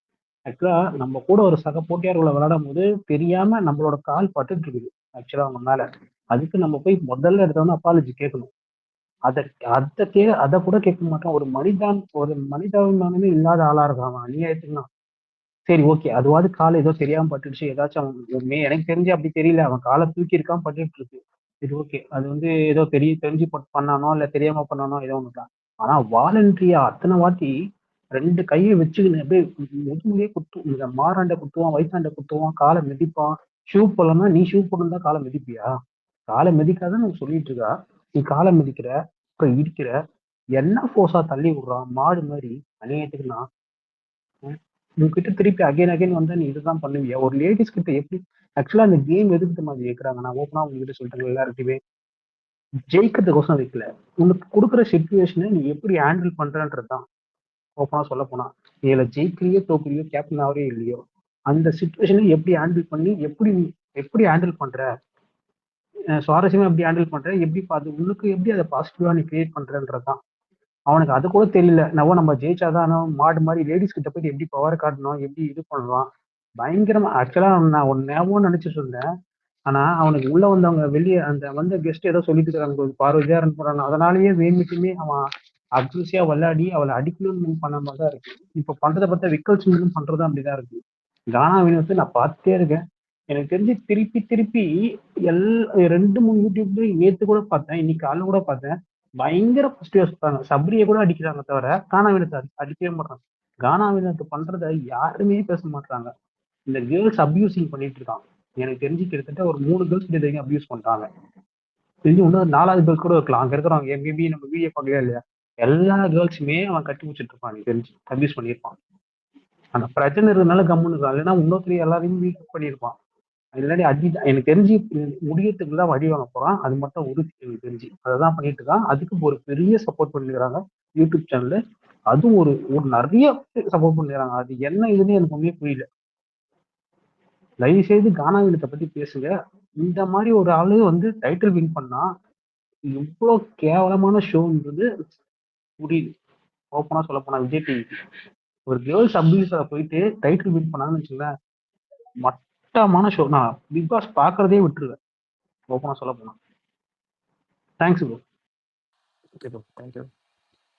ஆக்சுவலா நம்ம கூட ஒரு சக போட்டியாளர்களை விளையாடும் போது தெரியாம நம்மளோட கால் பட்டுட்டு இருக்குது ஆக்சுவலா அவங்க மேல. அதுக்கு நம்ம போய் முதல்ல எடுத்தோம்னா அப்பாலஜி கேட்கணும். அதை கூட கேட்க மாட்டான். ஒரு மனிதாபிமானமே இல்லாத ஆளா இருக்கான் அவன். அநியாயத்துக்குலாம் சரி ஓகே, அதுவாது காலை ஏதோ தெரியாம பட்டுடுச்சு, ஏதாச்சும் எனக்கு தெரிஞ்சு அப்படி தெரியல, அவன் காலை தூக்கி இருக்கான் பட்டுட்டு இருக்கு. இது ஓகே, அது ஏதோ தெரிஞ்சு பண்ணானோ இல்ல தெரியாம பண்ணானோ ஏதோ ஒண்ணுதான். ஆனா வாலண்டரியா அத்தனை வாட்டி 2 கையை வச்சுக்கின்னு அப்படியே முதுகுலயே குத்தும், இந்த மாறாண்ட குத்துவான், வயிற்றாண்ட குத்துவான், காலை மிதிப்பான். ஷூ போடலன்னா நீ ஷூ போட்டுருந்தா காலை மிதிப்பியா? காலை மிதிக்காதன்னு நம்ம சொல்லிட்டு இருக்கா, நீ காலை மிதிக்கிற, அப்புறம் இடிக்கிற, என்ன போர்ஸா தள்ளி விடுறான் மாடு மாதிரி. அநியாயத்துக்குன்னா உங்ககிட்ட திருப்பி அகைன் வந்தா நீ இதுதான் பண்ணுவியா? ஒரு லேடிஸ் கிட்ட எப்படி? ஆக்சுவலா அந்த கேம் எதுக்கு மாதிரி கேட்கறாங்க, நான் ஓப்பனா உங்ககிட்ட சொல்லிட்டேன் எல்லாருக்குமே, ஜெயிக்கிறதுக்கோசம் வைக்கல, உனக்கு கொடுக்குற சுச்சுவேஷனை நீ எப்படி ஹேண்டில் பண்றன்றதுதான். ஓப்பனா சொல்ல போனா இதுல ஜெயிக்கிறியோ தோக்குறியோ கேப்டன் ஆவரே இல்லையோ, அந்த சுச்சுவேஷனை எப்படி ஹேண்டில் பண்ணி எப்படி ஹேண்டில் பண்ற, சுவாரஸ்யமா எப்படி ஹேண்டில் பண்ற, எப்படி பார்த்து உனக்கு எப்படி அதை பாசிட்டிவா நீ கிரியேட் பண்றன்றதுதான். அவனுக்கு அது கூட தெரியல. நம்ம ஜெயிச்சாதான் மாடு மாதிரி லேடிஸ் கிட்ட போய் எப்படி பவர் காட்டணும், எப்படி இது பண்ணலாம். பயங்கரமா ஆக்சுவலா நான் ஒரு ஞாபகம் நினைச்சிட்டு இருந்தேன். ஆனா அவனுக்கு உள்ள வந்தவங்க வெளியே அந்த கெஸ்ட் ஏதோ சொல்லிட்டு இருக்காங்க, பார்வையா போறாங்க, அதனாலயே வேணுட்டுமே அவன் அக்ரஸியா விளையாடி அவளை அடிக்கணும்னு பண்ண மாதிரி தான் இருக்கு. இப்ப பண்றதை பார்த்தா விக்கல்ஸ் பண்றதும் அப்படிதான் இருக்கு. கானா வினோத்தை நான் பார்த்துட்டே இருக்கேன். எனக்கு தெரிஞ்சு திருப்பி திருப்பி 2-3 யூடியூப்ல நேத்து கூட பார்த்தேன், இன்னைக்கு காலைல கூட பார்த்தேன். பயங்கர பாசிட்டிவா சொல்றாங்க. சப்ரியை கூட அடிக்கிறாங்க தவிர கானா வினோத்தை அடிக்கவே மாட்டாங்க. கானா வினோத்தை பண்றதை யாருமே பேச மாட்டாங்க. இந்த கேர்ள்ஸ் அபியூசிங் பண்ணிட்டு இருக்கான். எனக்கு தெரிஞ்சு கிட்டத்தட்ட ஒரு 3 கேர்ள்ஸ் கிட்ட அபியூஸ் பண்றாங்க. தெரிஞ்சு இன்னும் 4வது கேர்ள்ஸ் கூட இருக்கலாம். அங்க இருக்கிறவங்க மேபி நம்ம வீடியோ பார்க்கவே இல்லையா, எல்லா கேர்ள்ஸுமே அவன் கட்டி வச்சுட்டு இருப்பான். எனக்கு தெரிஞ்சு அபியூஸ் பண்ணியிருப்பான். அந்த பிரச்சனை இருக்கிறதுனால கம்முன்னு இருக்கான், இல்லைன்னா இன்னொருத்தர் எல்லாரையும் வீக் பண்ணியிருப்பான். இல்லாட்டி எனக்கு தெரிஞ்சு முடியத்துக்கு தான் வழி வாங்க போறான். அது மட்டும் உறுதி எனக்கு தெரிஞ்சு அதான் பண்ணிட்டு இருக்கான். அதுக்கு ஒரு பெரிய சப்போர்ட் பண்ணிக்கிறாங்க யூடியூப் சேனல்ல. அதுவும் ஒரு நிறைய சப்போர்ட் பண்ணிக்கிறாங்க. அது என்ன இதுன்னு எனக்கு ஒண்ணுமே புரியல. தயவு செய்து கானா வினத்தை பத்தி பேசுங்க. இந்த மாதிரி ஒரு ஆளு டைட்டில் வின் பண்ணா இவ்வளவு கேவலமான ஷோன்றது புரியுது. ஓப்பனா சொல்ல போனா விஜய் டிவி ஒரு கேர்ள்ஸ் அபியூஸரை போயிட்டு டைட்டில் வின் பண்ணான்னு வச்சுங்களேன், மட்டமான ஷோ. நான் பிக் பாஸ் பாக்குறதே விட்டுருவேன் ஓப்பனா சொல்ல போனா. Thanks bro. Okay bro, thank you.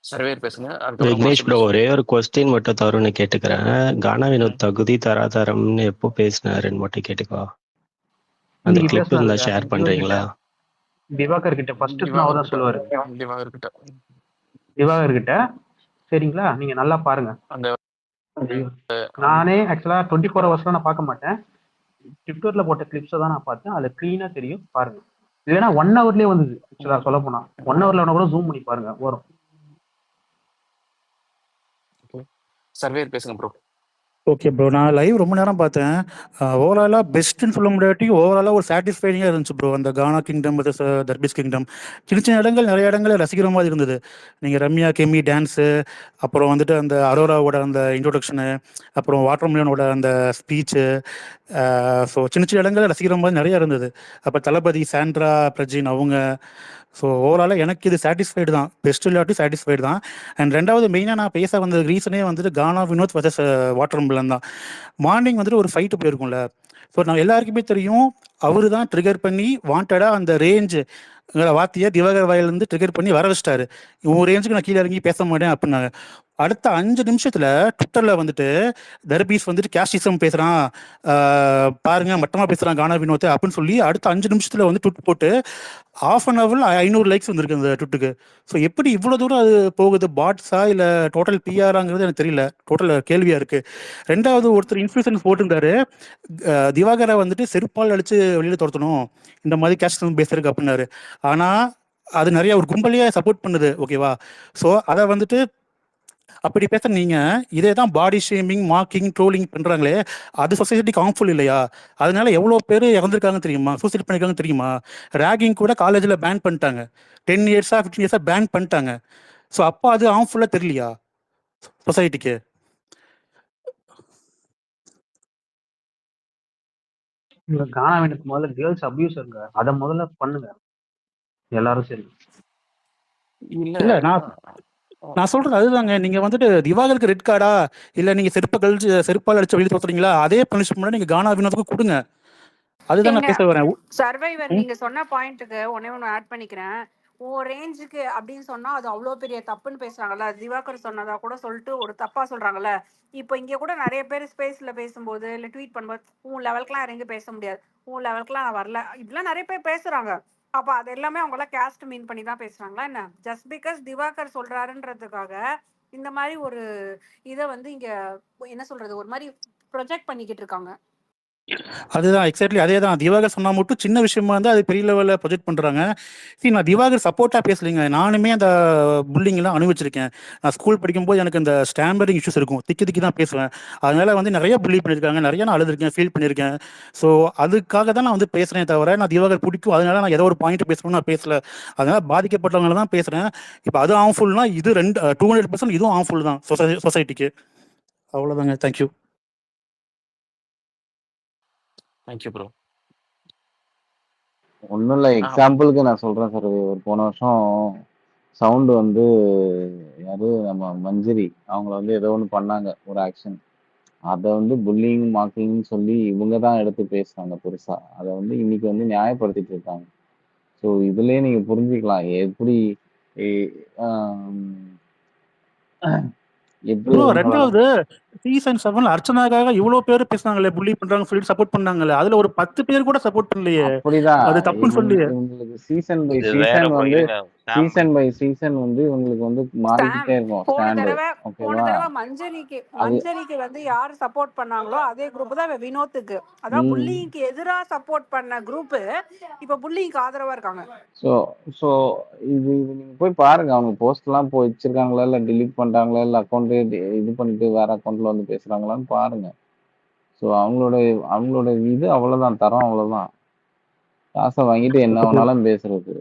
சர்வேர் பேசுங்க. விக்னேஷ் ப்ரோ, ஒரே ஒரு கொஸ்டின் மட்டும் தருண் கேட்டுக்கிறேன். கானா வினோத் தகுதி தராதரம்னு எப்போ பேசினாருன்னு மட்டும் கேட்டுக்கோ. அந்த இன்னைக்கு கிளிப் இருந்தா பேசினாரு ஷேர் பண்றீங்களா? திவாகர் கிட்ட ஃபர்ஸ்ட் அவர் தான் சொல்லுவாரு. திவாகர் கிட்ட சரிங்களா, நீங்க நல்லா பாருங்க. அந்த நானே ஆக்சுவலா 24 hours நான் பார்க்க மாட்டேன், ட்விட்டர்ல போட்ட கிளிப்ஸை தான் நான் பார்த்தேன். அதுல கிளீனா தெரியும், பாருங்க. இல்லைன்னா 1 hourலயே வந்தது. ஆக்சுவலா சொல்ல போனா 1 hourல கூட ஜூம் பண்ணி பாருங்க வரும். சர்வேர் பேசுங்க ப்ரோ. ஓகே ப்ரோ, நான் லைவ் ரொம்ப நேரம் பார்த்தேன். ஓவராலாக பெஸ்ட்டுன்னு சொல்ல முடியாட்டி ஓவராலாக ஒரு சாட்டிஸ்ஃபைடிங்காக இருந்துச்சு ப்ரோ. அந்த கானா கிங்டம் தர்பீஸ் கிங்டம் சின்ன சின்ன இடங்கள், நிறைய இடங்கள் ரசிக்கிற மாதிரி இருந்தது. நீங்கள் ரம்யா கெமி டான்ஸு, அப்புறம் வந்துட்டு அந்த அரோராவோட அந்த இன்ட்ரோடக்ஷனு, அப்புறம் வாட்டர் மிலனோட அந்த ஸ்பீச்சு, ஸோ சின்ன சின்ன இடங்கள் ரசிக்கிற மாதிரி நிறையா இருந்தது. அப்போ தளபதி சாண்ட்ரா பிரஜின் அவங்க. ஸோ ஓவராலாக எனக்கு இது சாட்டிஸ்ஃபைடு தான், பெஸ்ட் இல்லாட்டி சாட்டிஸ்ஃபைடு தான். அண்ட் ரெண்டாவது மெயினாக நான் பேச வந்த ரீசனே வந்துட்டு கானா வினோத் வர்சஸ் வாட்டர் மிலன் தான். மார்னிங் வந்துட்டு ஒரு ஃபைட்டு போயிருக்கும்ல, ஸோ நான் எல்லாருக்குமே தெரியும் அவரு தான் ட்ரிகர் பண்ணி வாண்டடாக அந்த ரேஞ்சு வார்த்தையை திவாகர் வாயிலிருந்து ட்ரிகர் பண்ணி வர வச்சிட்டாரு. உன் ரேஞ்சுக்கு நான் கீழே இறங்கி பேச மாட்டேன் அப்படின்னாங்க. அடுத்த 5 நிமிஷத்துல ட்விட்டரில் வந்துட்டு தர்பீஸ் வந்துட்டு கேஸ்டிசம் பேசுகிறான், பாருங்க மட்டமாக பேசுகிறான் கானா வினோத் அப்படின்னு சொல்லி அடுத்த 5 நிமிஷத்துல வந்து ட்விட் போட்டு ½ an hour 500 லைக்ஸ் வந்திருக்கு அந்த ட்விட்டுக்கு. ஸோ எப்படி இவ்வளோ தூரம் அது போகுது? பாட்ஸா இல்லை டோட்டல் பிஆராங்கிறது எனக்கு தெரியல, டோட்டல் கேள்வியாக இருக்குது. ரெண்டாவது ஒருத்தர் இன்ஃப்ளூசன்ஸ் போட்டிருந்தாரு, திவாகரை வந்துட்டு செருப்பால் அடித்து வெளியில் துரத்தணும் இந்த மாதிரி கேஸ்டிசம் பேசுறதுக்கு அப்படின்னாரு. ஆனால் அது நிறைய ஒரு கும்பலையே சப்போர்ட் பண்ணுது, ஓகேவா? ஸோ அதை வந்துட்டு அப்படி பேச நீங்க இதே தான் பாடி ஷேமிங், மார்க்கிங், ட்ரோலிங் பண்றாங்களே, அது சொசைட்டிக்கு ஹார்ம்ஃபுல் இல்லையா? அதனால எவ்வளோ பேர் இறந்துருக்காங்க தெரியுமா, சூசைட் பண்ணிருக்காங்க தெரியுமா? ரேகிங் கூட காலேஜில் பேன் பண்ணிட்டாங்க, 10 இயர்ஸா 15 இயர்ஸா பேன் பண்ணிட்டாங்க. ஸோ அப்போ அது ஹார்ம்ஃபுல்லாக தெரியலையா சொசைட்டிக்கு? கானா வினோத் முதல்ல கேர்ள்ஸ் அபியூஸ் இருங்க, அதை முதல்ல பண்ணுங்க எல்லாரும் சரி. இல்ல நான் நான் சொல்றது அதுதாங்க. நீங்க வந்துட்டு திவாகருக்கு ரெட் கார்டா இல்ல நீங்க செருப்பால் அடிச்சு வெளியே தோத்துறீங்களா, அதே பனிஷ்மெண்ட் நீங்க கானா வினோத்துக்கு கொடுங்க. அதுதான் நான் ஏங்க பேச வரேன். சர்வைவர் ம். நீங்க சொன்ன பாயிண்ட்டுக்கு ஒண்ணு ஆட் பண்ணிக்கிறேன். உன் ரேஞ்சுக்கு அப்படின்னு சொன்னா அது அவ்வளோ பெரிய தப்புன்னு பேசுறாங்கல்ல. திவாகர் சொன்னதா கூட சொல்லிட்டு ஒரு தப்பா சொல்றாங்கல்ல. இப்போ இங்க கூட நிறைய பேர் ஸ்பேஸ்ல பேசும்போது இல்ல ட்வீட் பண்ணும்போது உன் லெவலுக்குலாம் இறங்கி பேச முடியாது, உன் லெவலுக்குலாம் நான் வரல, இப்படிலாம் நிறைய பேர் பேசுறாங்க. அப்ப அது எல்லாமே அவங்க எல்லாம் கேஸ்ட் மீன் பண்ணி தான் பேசுறாங்களா என்ன? ஜஸ்ட் பிகாஸ் திவாகர் சொல்றாருன்றதுக்காக இந்த மாதிரி ஒரு இதை வந்து இங்க என்ன சொல்றது ஒரு மாதிரி ப்ரொஜெக்ட் பண்ணிக்கிட்டு இருக்காங்க. அதுதான் எக்ஸாக்ட்லி அதே தான். திவாகர் சொன்னா மட்டும் சின்ன விஷயமா இருந்தா அது பெரிய லெவலில் ப்ரொஜெக்ட் பண்றாங்க. சரி, நான் திவாகர் சப்போர்ட்டா பேசலைங்க. நானுமே அந்த புல்லிங்லாம் அனுபவிச்சிருக்கேன். நான் ஸ்கூல் படிக்கும்போது எனக்கு இந்த ஸ்டாம்பரிங் இஷ்யூஸ் இருக்கும், திக்கி திக்கி தான் பேசுவேன். அதனால வந்து நிறைய புள்ளி பண்ணியிருக்காங்க, நிறைய நான் அழுதுருக்கேன், ஃபீல் பண்ணியிருக்கேன். ஸோ அதுக்காக தான் நான் வந்து பேசுறேன் தவிர நான் திவாகர் பிடிக்கும் அதனால நான் ஏதோ ஒரு பாயிண்ட் பேசணும்னு நான் பேசல. அதனால பாதிக்கப்பட்டவங்கள தான் பேசுறேன். இப்போ அது ஹார்ம்ஃபுல்னா இது 200% இதுவும் ஹார்ம்ஃபுல் தான் சொசைட்டிக்கு. அவ்வளோதாங்க. தேங்க்யூ. Thank you bro. ஒன்றும் இல்லை, எக்ஸாம்பிளுக்கு நான் சொல்கிறேன் சார். ஒரு போன வருஷம் சவுண்டு வந்து யாரு நம்ம மஞ்சரி அவங்கள வந்து ஏதோ ஒன்று பண்ணாங்க, ஒரு ஆக்ஷன். அதை வந்து புல்லிங் மார்க்கிங்னு சொல்லி இவங்க தான் எடுத்து பேசுறாங்க பெருசா. அதை வந்து இன்னைக்கு வந்து நியாயப்படுத்திட்டு இருக்காங்க. ஸோ இதுலயே நீங்க புரிஞ்சுக்கலாம் எப்படி எப்படி ப்ரோ இவங்களால. ரெண்டாவது சீசன் 7 அர்ச்சனாக்காக இவ்வளவு பேர் பேசுனாங்களே, புள்ளி பண்றாங்க சொல்லிட்டு சப்போர்ட் பண்ணாங்களே, அதுல ஒரு 10 பேர் கூட சப்போர்ட் பண்ணலையே. அப்படிதான் அது தப்புன்னு சொல்லி இவங்களுக்கு சீசன் பை இது வேற சீசன் ப்ரோ. வந்து இருங்க சாம், சீசன் பை சீசன் வந்து இவங்களுக்கு வந்து மாறிக்கிட்டே இருக்கும் போன ஸ்டாண்டு. தடவை ஓகேவா? அது மஞ்சரிக்கு வந்து யாரு சப்போர்ட் பண்ணாங்களோ அதே குரூப் தான் வினோத்துக்கு. அதான் புல்லிங்க்கு எதிரா சப்போர்ட் பண்ண குரூப் இப்ப புல்லிங்க்கு ஆதரவா இருக்காங்க. ஸோ ஸோ இது நீங்க போய் பாருங்க, அவங்க போஸ்ட்லாம் போய் வச்சிருக்காங்களா இல்லை டிலீட் பண்ணிட்டாங்களா இல்லை அக்கௌண்ட்டே இது பண்ணிட்டு வேற அக்கௌண்ட்ல வந்து பேசுறாங்களான்னு பாருங்க. ஸோ அவங்களோட இது அவ்வளோதான், தரம் அவ்வளோதான். காசை வாங்கிட்டு என்ன வேணாலும் பேசுறது,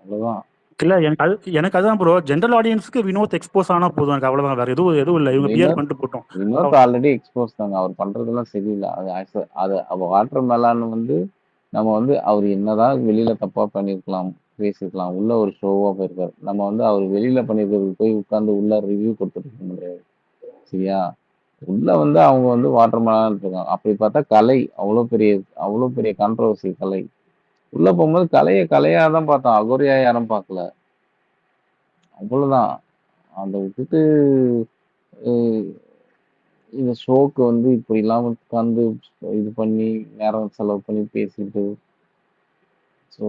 அவ்வளோதான். இல்ல எனக்கு அதான் ப்ரோ, ஜென்ரல் ஆடியன்ஸ்க்கு வினோத் எக்ஸ்போஸ் ஆனா போதும், எனக்கு அவ்வளவுதான். வேற எதுவும் இல்லை. இவங்க பிஆர் பண்ணிட்டு போட்டோம். வினோத் ஆல்ரெடி எக்ஸ்போஸ் தாங்க. அவர் பண்றதெல்லாம் சரியில்லை. அது வாட்டர் மேலான்னு வந்து நம்ம வந்து அவர் என்னதான் வெளியில தப்பா பண்ணிருக்கலாம், பேசிருக்கலாம், உள்ள ஒரு ஷோவா போயிருக்காரு. நம்ம வந்து அவர் வெளியில பண்ணிருக்கிறது போய் உட்கார்ந்து உள்ள ரிவ்யூ கொடுத்துருக்க முடியாது. சரியா? உள்ள வந்து அவங்க வந்து வாட்டர் மேலான் இருக்காங்க. அப்படி பார்த்தா கலை அவ்வளோ பெரிய கான்ட்ரவர்சி கலை. உள்ள போகும்போது கலையா தான் பார்த்தோம், அகோரியா யாரும் பார்க்கல. அவ்வளவுதான். அதை விட்டுட்டு இந்த ஷோக்கு வந்து இப்படி இல்லாம உட்காந்து இது பண்ணி நேரம் செலவு பண்ணி பேசிட்டு. ஸோ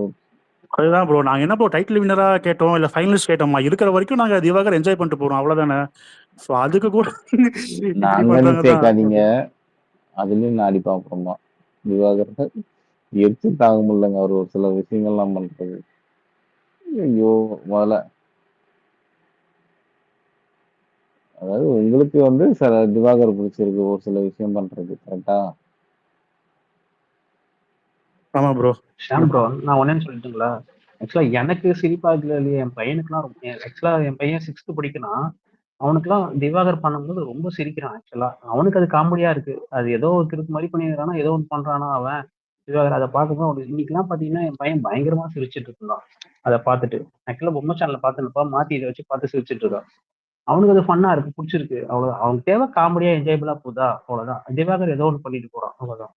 அதுதான் ப்ரோ, நாங்க என்ன ப்ரோ டைட்டில் வின்னரா கேட்டோம் இல்ல ஃபைனலிஸ்ட் கேட்டோமா? இருக்கிற வரைக்கும் நாங்க திவாகர் என்ஜாய் பண்ணிட்டு போறோம், அவ்வளவுதானே. ஸோ அதுக்கு கூட இப்படி நாங்கன்னு பண்றாங்க தான். சேர்க்காதீங்க, அதுலயும் நான் அடி பார்ப்போமா திவாகர் எரிச்சு தாங்க முடியலங்க அவர் ஒரு சில விஷயங்கள்லாம் பண்றது. ஐயோ முதல்ல அதாவது உங்களுக்கு வந்து சில திவாகர் பிடிச்சிருக்கு ஒரு சில விஷயம் பண்றது, கரெக்டா? ஆமா ப்ரோ. ஷாம் ப்ரோ, நான் ஒன்னேன்னு சொல்லிட்டுங்களா? ஆக்சுவலா எனக்கு சிரிப்பா இருக்குல்ல இல்லையா, என் பையனுக்குலாம் ஆக்சுவலா என் பையன் 6th படிக்கிறான். அவனுக்குலாம் திவாகர் பண்ணும்போது ரொம்ப சிரிக்கிறான். ஆக்சுவலா அவனுக்கு அது காமெடியா இருக்கு. அது ஏதோ ஒரு கிறுக்கு மாதிரி பண்ணிடுறானா, ஏதோ ஒன்று பண்றானா அவன் திவாகர். அதை பார்க்கும்போது அவனுக்கு இன்னைக்கெல்லாம் பாத்தீங்கன்னா என் பையன் பயங்கரமா சிரிச்சிட்டு இருந்தான் அதை பார்த்துட்டு. ஆக்சுவலா பொம்மை சேனல்ல பார்த்துருப்பா, மாத்தி இதை வச்சு பார்த்து சிரிச்சிட்டு இருக்கான். அவனுக்கு அது ஃபன்னா இருக்கு, பிடிச்சிருக்கு, அவ்வளவுதான். அவனுக்கு தேவை காமெடியா என்ஜாயபிளா போதா, அவ்வளவுதான். திவாகர் ஏதோ ஒன்று பண்ணிட்டு போறான், அவ்வளவுதான்.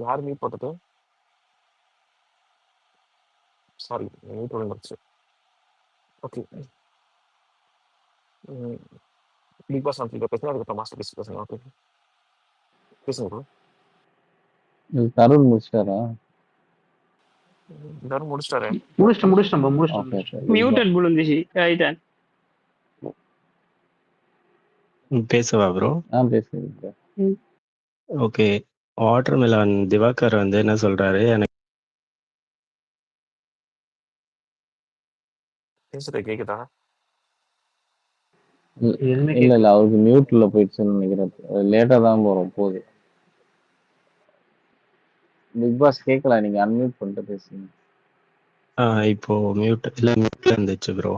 யார் மீட் போட்டது? சாரி, மீட் விழுந்துருச்சு. ஓகே, பிக் பாஸ் நான் பேசுகிறேன், அதுக்கப்புறம் மாஸ்டர் பீஸ் பேசுங்க. ஓகே பேசுங்க ப்ரோ. தருண் முடிச்சிட்டாரா? எல்லாரும் முடிச்சிட்டாரு. முடிச்சிட்டேன். மியூட்டட் விழுந்துச்சு. ரைட். பேசவா ப்ரோ? பேசுங்க. ஓகே, வாட்டர் மெலான் திவாகர் வந்து என்ன சொல்றாரு, எனக்கு பேசுறது கேக்குதா? இல்ல அவருக்கு மியூட்ல போயிடுச்சுன்னு நினைக்கிறேன். லேட்டா தான் போறோம் போகுது. பிக் பாஸ் கேட்கல, நீங்க அன்மியூட் பண்ணிட்டு பேசுங்க. இப்போ மியூட்ல இருந்துச்சு ப்ரோ.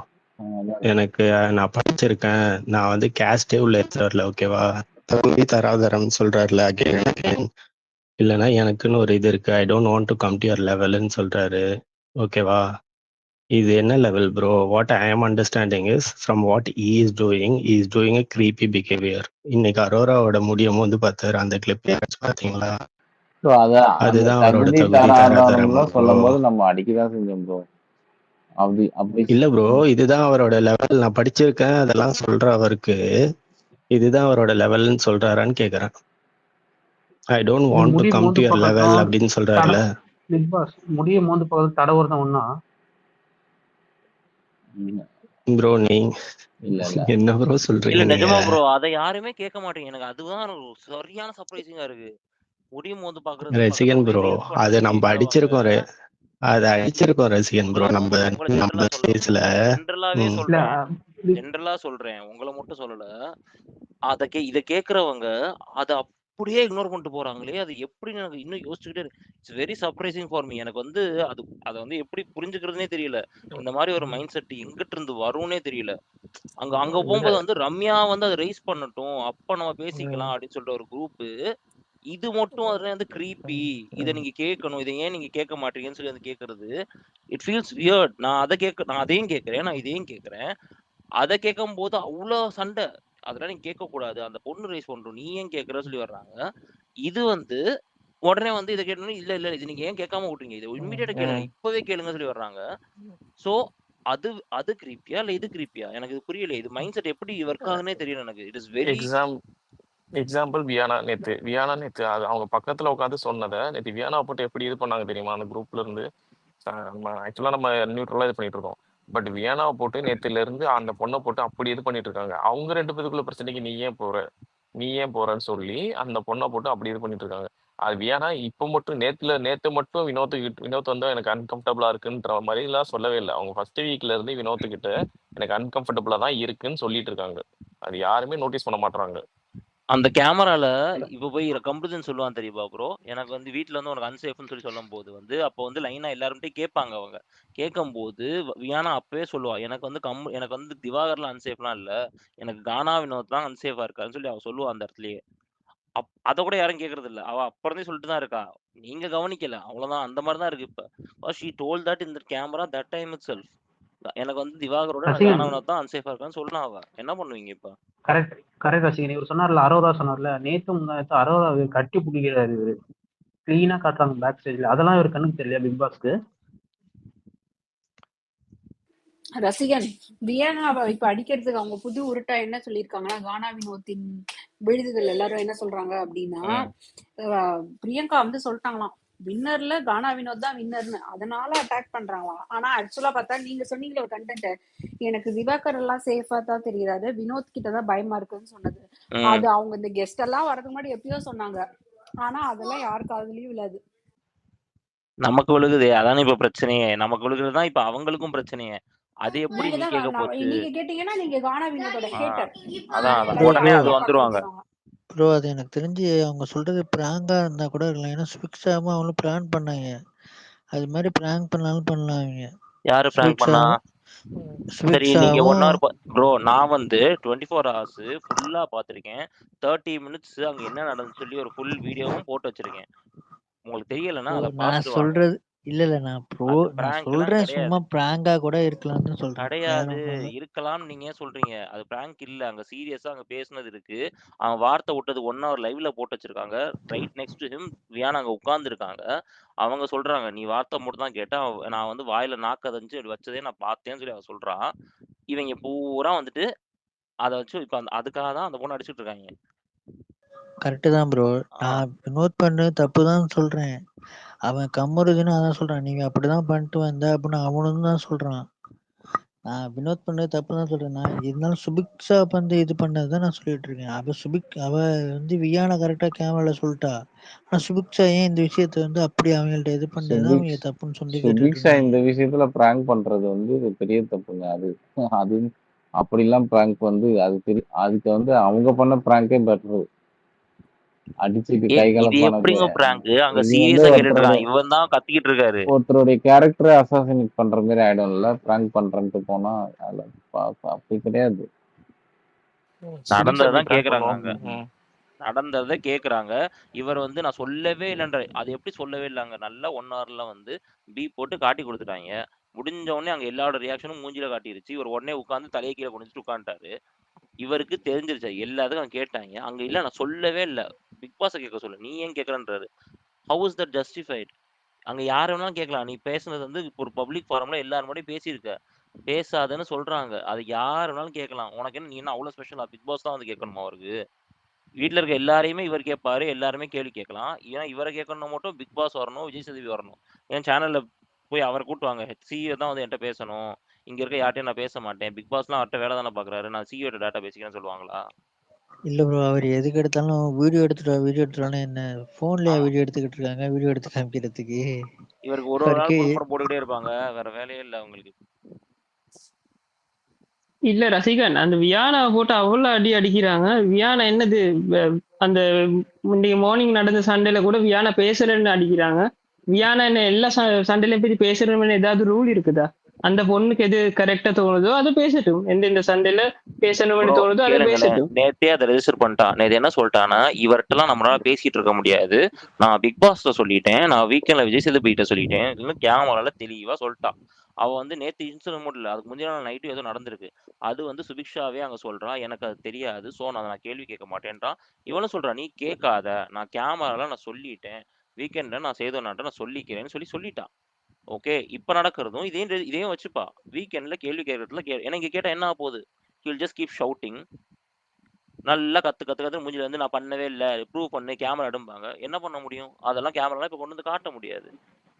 எனக்கு நான் படிச்சிருக்கேன், நான் வந்து கேஸ்டே உள்ள எடுத்துறல. ஓகேவா? தகுதி தராதரம் சொல்றாருல, அகைன் இல்லைன்னா எனக்குன்னு ஒரு இது இருக்கு, I don't want to come to your லெவல்னு சொல்றாரு. ஓகேவா? இது என்ன level bro? What I am understanding is from what he is doing a creepy behavior. இன்னைக்கு அரோராவோட முடியும் வந்து பார்த்தாரு, அந்த கிளிப் பார்த்தீங்களா? ஸோ அதை அந்த அதுதான் அவரோட தகுதி தகுதி தராதரம் தராதரம்லாம் ப்ரோ. சொல்லும் போது நம்ம அடிக்கதான் செஞ்சோம் ப்ரோ. அப்படி அப்படி இல்ல ப்ரோ, இதுதான் அவரோட லெவல். நான் படிச்சிருக்கேன் அதெல்லாம் சொல்ற அவருக்கு இதுதான் அவரோட லெவல்னு சொல்றாரான்னு கேக்குறேன். ஐ டோன்ட் இது வாண்ட் டு முடி கம் மோந்து டு யுவர் லெவல் பக்கட்டும் அப்படின்னு தட சொல்றாருல. பிக் பாஸ் முடிய மோந்து பக்கத்துல தடவுறதான் ஒண்ணா? ப்ரோ நீ இல்ல இல்ல என்ன ப்ரோ இல்ல சொல்றீங்க நீங்க? நிஜமா ப்ரோ, அதை யாருமே கேட்க மாட்டீங்க. எனக்கு அதுதான் சரியான சர்ப்ரைசிங்கா இருக்கு. முடியும் போது பாக்குறது பக்கத்துல ரசிகன் ப்ரோ, ரிலீஸ் அது பண்றது நம்ம கேக்குறவங்க. அடிச்சிருக்கோம் அதை அடிச்சிருக்கோம் ரசிகன் ப்ரோ. உங்களை நம்ம உங்களை நம்ம ஜென்ரலா சொல்றேன், ஸ்பேஸ்ல ஜென்ரலாவே இல்ல சொல்றேன், பிக் ஜென்ரலா சொல்றேன், உங்களை மட்டும் சொல்லல. இதை கேக்குறவங்க அதை அப்படியே இக்னோர் பண்ணிட்டு போறாங்களே, அது எப்படி எனக்கு இன்னும் யோசிச்சுக்கிட்டே இருக்கு. It's very surprising for me. எனக்கு வந்து அதை வந்து எப்படி புரிஞ்சுக்கிறதுனே தெரியல. இந்த மாதிரி ஒரு மைண்ட் செட் எங்கிட்ட இருந்து வரும்னே தெரியல. அங்க போகும்போது வந்து ரம்யா வந்து அதை ரைஸ் பண்ணட்டும், அப்ப நம்ம பேசிக்கலாம் அப்படின்னு சொல்லிட்டு ஒரு குரூப். இது மட்டும் அதுல வந்து கிரீப்பி, இதை நீங்க கேட்கணும், இதை ஏன் நீங்க கேட்க மாட்டீங்கன்னு சொல்லி வந்து கேட்கறது, இட் ஃபீல்ஸ் வியர்ட். நான் அதையும் கேட்கறேன், நான் இதையும் கேட்கறேன். அதை கேட்கும் போது அவ்வளவு சண்டை. அதெல்லாம் நீங்க கேட்க கூடாது, அந்த பொண்ணு ரைஸ் பண்றோம், நீ ஏன் கேட்கற சொல்லி வர்றாங்க. இது வந்து உடனே வந்து இதை கேட்டோம், இல்ல இல்ல இது நீங்க ஏன் கேட்காம விட்டுறீங்க, இதை இம்மிடியேட்டா கேளுங்க, இப்பவே கேளுங்க சொல்லி வர்றாங்க. சோ அது கிரீப்பியா இல்ல இது கிரீப்பியா? எனக்கு இது புரியல. இது மைண்ட் செட் எப்படி ஒர்க் ஆகுதுன்னே தெரியல எனக்கு. It is very example Viana நேத்து அவங்க பக்கத்துல உட்காந்து சொன்னதை நேற்று வியானா போட்டு எப்படி இது பண்ணாங்க தெரியுமா? அந்த குரூப்ல இருந்து ஆக்சுவலா நம்ம நியூட்ரலா இது பண்ணிட்டு இருக்கோம். பட் வியானாவை போட்டு நேத்துல இருந்து அந்த பொண்ணை போட்டு அப்படி இது பண்ணிட்டு இருக்காங்க. அவங்க 2 பேருக்குள்ள பிரச்சனைக்கு நீ ஏன் போறன்னு சொல்லி அந்த பொண்ணை போட்டு அப்படி இது பண்ணிட்டு இருக்காங்க. அது வியானா இப்ப மட்டும் நேத்து மட்டும் வினோத் வந்து எனக்கு அன்கம்ஃபர்டபுளா இருக்குன்ற மாதிரி எல்லாம் சொல்லவே இல்லை. அவங்க ஃபர்ஸ்ட் வீக்ல இருந்து வினோத்துக்கிட்ட எனக்கு அன்கம்ஃபர்டபுளா தான் இருக்குன்னு சொல்லிட்டு இருக்காங்க. அது யாருமே நோட்டீஸ் பண்ண மாட்டாங்க. அந்த கேமரால இப்ப போய் கம்புதுன்னு சொல்லுவான் தெரியுமா ப்ரோ? எனக்கு வந்து வீட்டுல வந்து உனக்கு அன்சேஃப்னு சொல்லி சொல்லும் போது வந்து அப்போ வந்து லைனா எல்லாருமே கேட்பாங்க. அவங்க கேட்கும் போது வியானா அப்பவே சொல்லுவா, எனக்கு வந்து எனக்கு வந்து திவாகர்லாம் அன்சேஃப்லாம் இல்ல, எனக்கு கானா வினோத் தான் அன்சேஃபா இருக்காருன்னு சொல்லி அவ சொல்லுவா அந்த இடத்துலயே. அதை கூட யாரும் கேட்கறது இல்ல. அவ அப்புறமே சொல்லிட்டு தான் இருக்கா, நீங்க கவனிக்கல அவ்வளவுதான். அந்த மாதிரி தான் இருக்கு இப்ப. She told that in the camera that time it self. எனக்கு வந்து திவாகரோட நான் ரசிகன் கானா வினோத் தான் அன்சேஃபா இருக்கான்னு சொல்லலாம். அவ என்ன பண்ணுவீங்க இப்ப? கரெக்ட் கரெக்ட் ரசிகன். இவர் சொன்னார்ல, அரோரா சொன்னார்ல, நேத்து முந்தானத்து அரோரா கட்டி பிடிக்கிறாரு இவரு. கிளீனா காட்டுறாங்க பேக் ஸ்டேஜ்ல. அதெல்லாம் இவர் கண்ணுக்கு தெரியல பிக் பாஸ்க்கு. ரசிகன் வியனாவை இப்ப அடிக்கிறதுக்கு அவங்க புது உருட்டா என்ன சொல்லியிருக்காங்கன்னா, கானா வினோத்தின் விழுதுகள் எல்லாரும் என்ன சொல்றாங்க அப்படின்னா, பிரியங்கா வந்து சொல்லிட்டாங்களாம் வின்னர்ல கானா வினோத் தான் வின்னர்னு, அதனால அட்டாக் பண்றாங்களாம். ஆனா ஆக்சுவலா பார்த்தா நீங்க சொன்னீங்களே ஒரு கண்டென்ட், எனக்கு திவாகர் எல்லாம் சேஃபா தான் தெரியுறாரு, வினோத் கிட்டதான் பயமா இருக்குன்னு சொன்னது. அது அவங்க இந்த கெஸ்ட் எல்லாம் வரதுக்கு முன்னாடி எப்பயோ சொன்னாங்க. ஆனா அதெல்லாம் யாரு காதுலயும் விழாது. நமக்கு விழுகுதே, அதானே இப்ப பிரச்சனையே. நமக்கு விழுகுறதுதான் இப்ப அவங்களுக்கும் பிரச்சனையே. அது எப்படி நீ கேட்க போச்சு? நீங்க கேட்டீங்கன்னா நீங்க கானா வினோதோட ஹேட்டர், அதான் உடனே அது வந்துருவாங்க. ப்ரோ அது எனக்கு தெரிஞ்சு அவங்க சொல்றது பிராங்கா இருந்தா கூட இருக்கலாம். ஏன்னா ஸ்பிக்ஸாவும் அவங்களும் பிளான் பண்ணாங்க. அது மாதிரி பிராங்க் பண்ணாலும் பண்ணலாம் அவங்க. யாரு பிராங்க் பண்ணா? சரி நீங்க 1 hour ப்ரோ, நான் வந்து 24 hours ஃபுல்லா பாத்திருக்கேன். 30 minutes அங்க என்ன நடந்துச்சு சொல்லி ஒரு ஃபுல் வீடியோவும் போட்டு வச்சிருக்கேன். உங்களுக்கு தெரியலன்னா அதை நான் பார்த்துட்டு வாங்க. சொல்றது இல்ல நான் சொல்றேன், சும்மா பிராங்கா கூட இருக்கலாம்னு சொல்றேன். கிடையாது, இருக்கலாம்னு நீங்க சொல்றீங்க. அது பிராங்க் இல்ல, அங்க சீரியஸா அங்க பேசுனது இருக்கு. அவன் வார்த்தை விட்டது 1 hour லைவ்ல போட்டு வச்சிருக்காங்க. Right next to him Viana அங்க உட்கார்ந்து இருக்காங்க. அவங்க சொல்றாங்க, நீ வார்த்தை மட்டும் தான் கேட்டா, நான் வந்து வாயில நாக்க தஞ்சு வச்சதே நான் பார்த்தேன்னு சொல்லி அவ சொல்றான். இவங்க பூரா வந்துட்டு அதை வச்சு இப்ப அதுக்காக தான் அந்த பொண்ணு அடிச்சுட்டு இருக்காங்க. கரெக்டு தான் ப்ரோ, நான் நோட் பண்ணு தப்பு தான் சொல்றேன். அவன் கம்முறுதுன்னு அதான் சொல்றான், நீங்க அப்படிதான் பண்ணிட்டு வந்த அப்படின்னு அவனும் தான் சொல்றான். நான் வினோத் பண்ணது தப்பு தான் சொல்றேன். நான் இருந்தாலும் சுபிக்ஷா வந்து இது பண்ணதுதான் நான் சொல்லிட்டு இருக்கேன். அவ வந்து வியானா கரெக்டா கேமரால சொல்லிட்டா. ஆனா சுபிக்ஷா ஏன் இந்த விஷயத்த வந்து அப்படி அவங்கள்ட்ட இது பண்ணது அவங்க தப்புன்னு சொல்லி சுபிக்ஷா இந்த விஷயத்துல பிராங்க் பண்றது வந்து பெரிய தப்புங்க. அது அப்படிலாம் பிராங்க் வந்து அதுக்கு வந்து அவங்க பண்ண பிராங்கே பெட்டர். அடிச்சுட்டு எப்படிங்க பிராங்க்? அங்க சீரியஸா கேட்டுட்டு இருக்கான், இவன் தான் கத்திக்கிட்டு இருக்காரு. ஒருத்தருடைய கேரக்டரை அசாசினேட் பண்ற மாதிரி ஆயிடும்ல பிராங்க் பண்றேன்ட்டு போனா. அப்படி கிடையாது, நடந்ததான் கேக்குறாங்க. நடந்ததை கேட்குறாங்க. இவர் வந்து நான் சொல்லவே இல்லைன்ற அது எப்படி சொல்லவே இல்லைங்க? நல்லா 1 ஹவர்ல வந்து பீப் போட்டு காட்டி கொடுத்துட்டாங்க. முடிஞ்ச உடனே அங்கே எல்லாரோட ரியாக்ஷனும் மூஞ்சில காட்டிருச்சு. இவர் உடனே உட்காந்து தலையை கீழே குனிஞ்சிட்டு உட்காந்துட்டாரு. இவருக்கு தெரிஞ்சிருச்சு எல்லாத்துக்கும் அவங்க கேட்டாங்க. அங்க இல்ல நான் சொல்லவே இல்லை. பிக் பாஸை கேட்க சொல்ல நீ ஏன் கேட்கறன்றாரு. How is that justified? அங்க யார் வேணாலும் கேட்கலாம். நீ பேசுனது வந்து இப்போ ஒரு பப்ளிக் ஃபாரம்ல எல்லாரும் முன்னாடியும் பேசியிருக்க. பேசாதன்னு சொல்றாங்க. அது யார் வேணாலும் கேட்கலாம். உனக்கு என்ன நீ என்ன அவ்வளவு ஸ்பெஷலா? பிக் பாஸ் தான் வந்து கேட்கணுமா அவருக்கு? வீட்ல இருக்க எல்லாரையுமே இவர் கேட்பாரு. எல்லாருமே கேள்வி கேட்கலாம். ஏன்னா இவரை கேட்கணும் மட்டும் பிக் பாஸ் வரணும், விஜய் சேதுபதி வரணும். என் சேனல்ல போய் அவரை கூட்டுவாங்க. சிஇஓ தான் வந்து என்கிட்ட பேசணும். இங்க இருக்க யார்ட்டையும் நான் பேச மாட்டேன். பிக் பாஸ்லாம் அவர்கிட்ட வேலை தானே பாக்குறாரு. நான் சிஇஓ டேட்டா பேசிக்கிறேன்னு சொல்லுவாங்களா? இல்ல ப்ரோ, அவர் எதுக்கு எடுத்தாலும் வீடியோ எடுத்துட்டோன்னு என்ன ஃபோன்லயா ஆமா. வீடியோ எடுத்துக்கிட்டு இருக்காங்க, வீடியோ எடுத்து காமிக்கிறதுக்கு? இவருக்கு ஒரு நாள் அவருக்கு குறும்படம் போட்டுக்கிட்டே இருப்பாங்க. வேற வேலையே இல்ல அவங்களுக்கு. இல்ல ரசிகன், அந்த வியானா போட்டு அவ்வளவு அடி அடிக்கிறாங்க. வியானா என்னது அந்த இன்னைக்கு மார்னிங் நடந்த சண்டையில கூட வியானா பேசுறேன்னு அடிக்கிறாங்க. வியானா என்ன எல்லா சண்டையிலும் போய் பேசுறேன்னு ஏதாவது ரூல் இருக்குதா? அந்த பொண்ணுக்கு எது கரெக்டா தோணுதோ அதை பேசட்டும். எந்தெந்த சண்டையில பேசணும்னு தோணுதோ அதை கேளுங்க, பேசட்டும். நேத்தே அதை ரெஜிஸ்டர் பண்ணிட்டான். நேத்து என்ன சொல்லிட்டானா, இவர்கிட்டலாம் நம்மளால பேசிட்டு இருக்க முடியாது. நான் பிக் பாஸ்ல சொல்லிட்டேன், நான் வீக்கெண்ட்ல விஜய் சேதுபதிட்ட சொல்லிட்டேன், இல்ல கேமரால தெளிவா சொல்லிட்டான். அவ வந்து நேத்து இன்சிடென்ட் மட்டும் இல்ல, அதுக்கு முந்தின நாள் நைட்டும் ஏதோ நடந்திருக்கு. அது வந்து சுபிக்ஷாவே அங்க சொல்றா, எனக்கு அது தெரியாது, சோ நான் கேள்வி கேட்க மாட்டேன்றான். இவனும் சொல்றா, நீ கேட்காத, நான் கேமரால நான் சொல்லிட்டேன், வீக்கெண்ட்ல நான் சேதுவனாட்ட நான் சொல்லிக்கிறேன்னு சொல்லிட்டான். ஓகே, இப்ப நடக்கிறதும் இதையும் வச்சுப்பா. வீக்கெண்ட்ல கேள்வி கேட்கறதுல ஏன்னா இங்க கேட்டா என்ன ஆக போகுது? he'll just keep shouting. நல்லா கத்து மூஞ்சில வந்து நான் பண்ணவே இல்லை, ப்ரூவ் பண்ணு, கேமரா எடுப்பாங்க. என்ன பண்ண முடியும்? அதெல்லாம் கேமராலாம் இப்ப கொண்டு வந்து காட்ட முடியாது.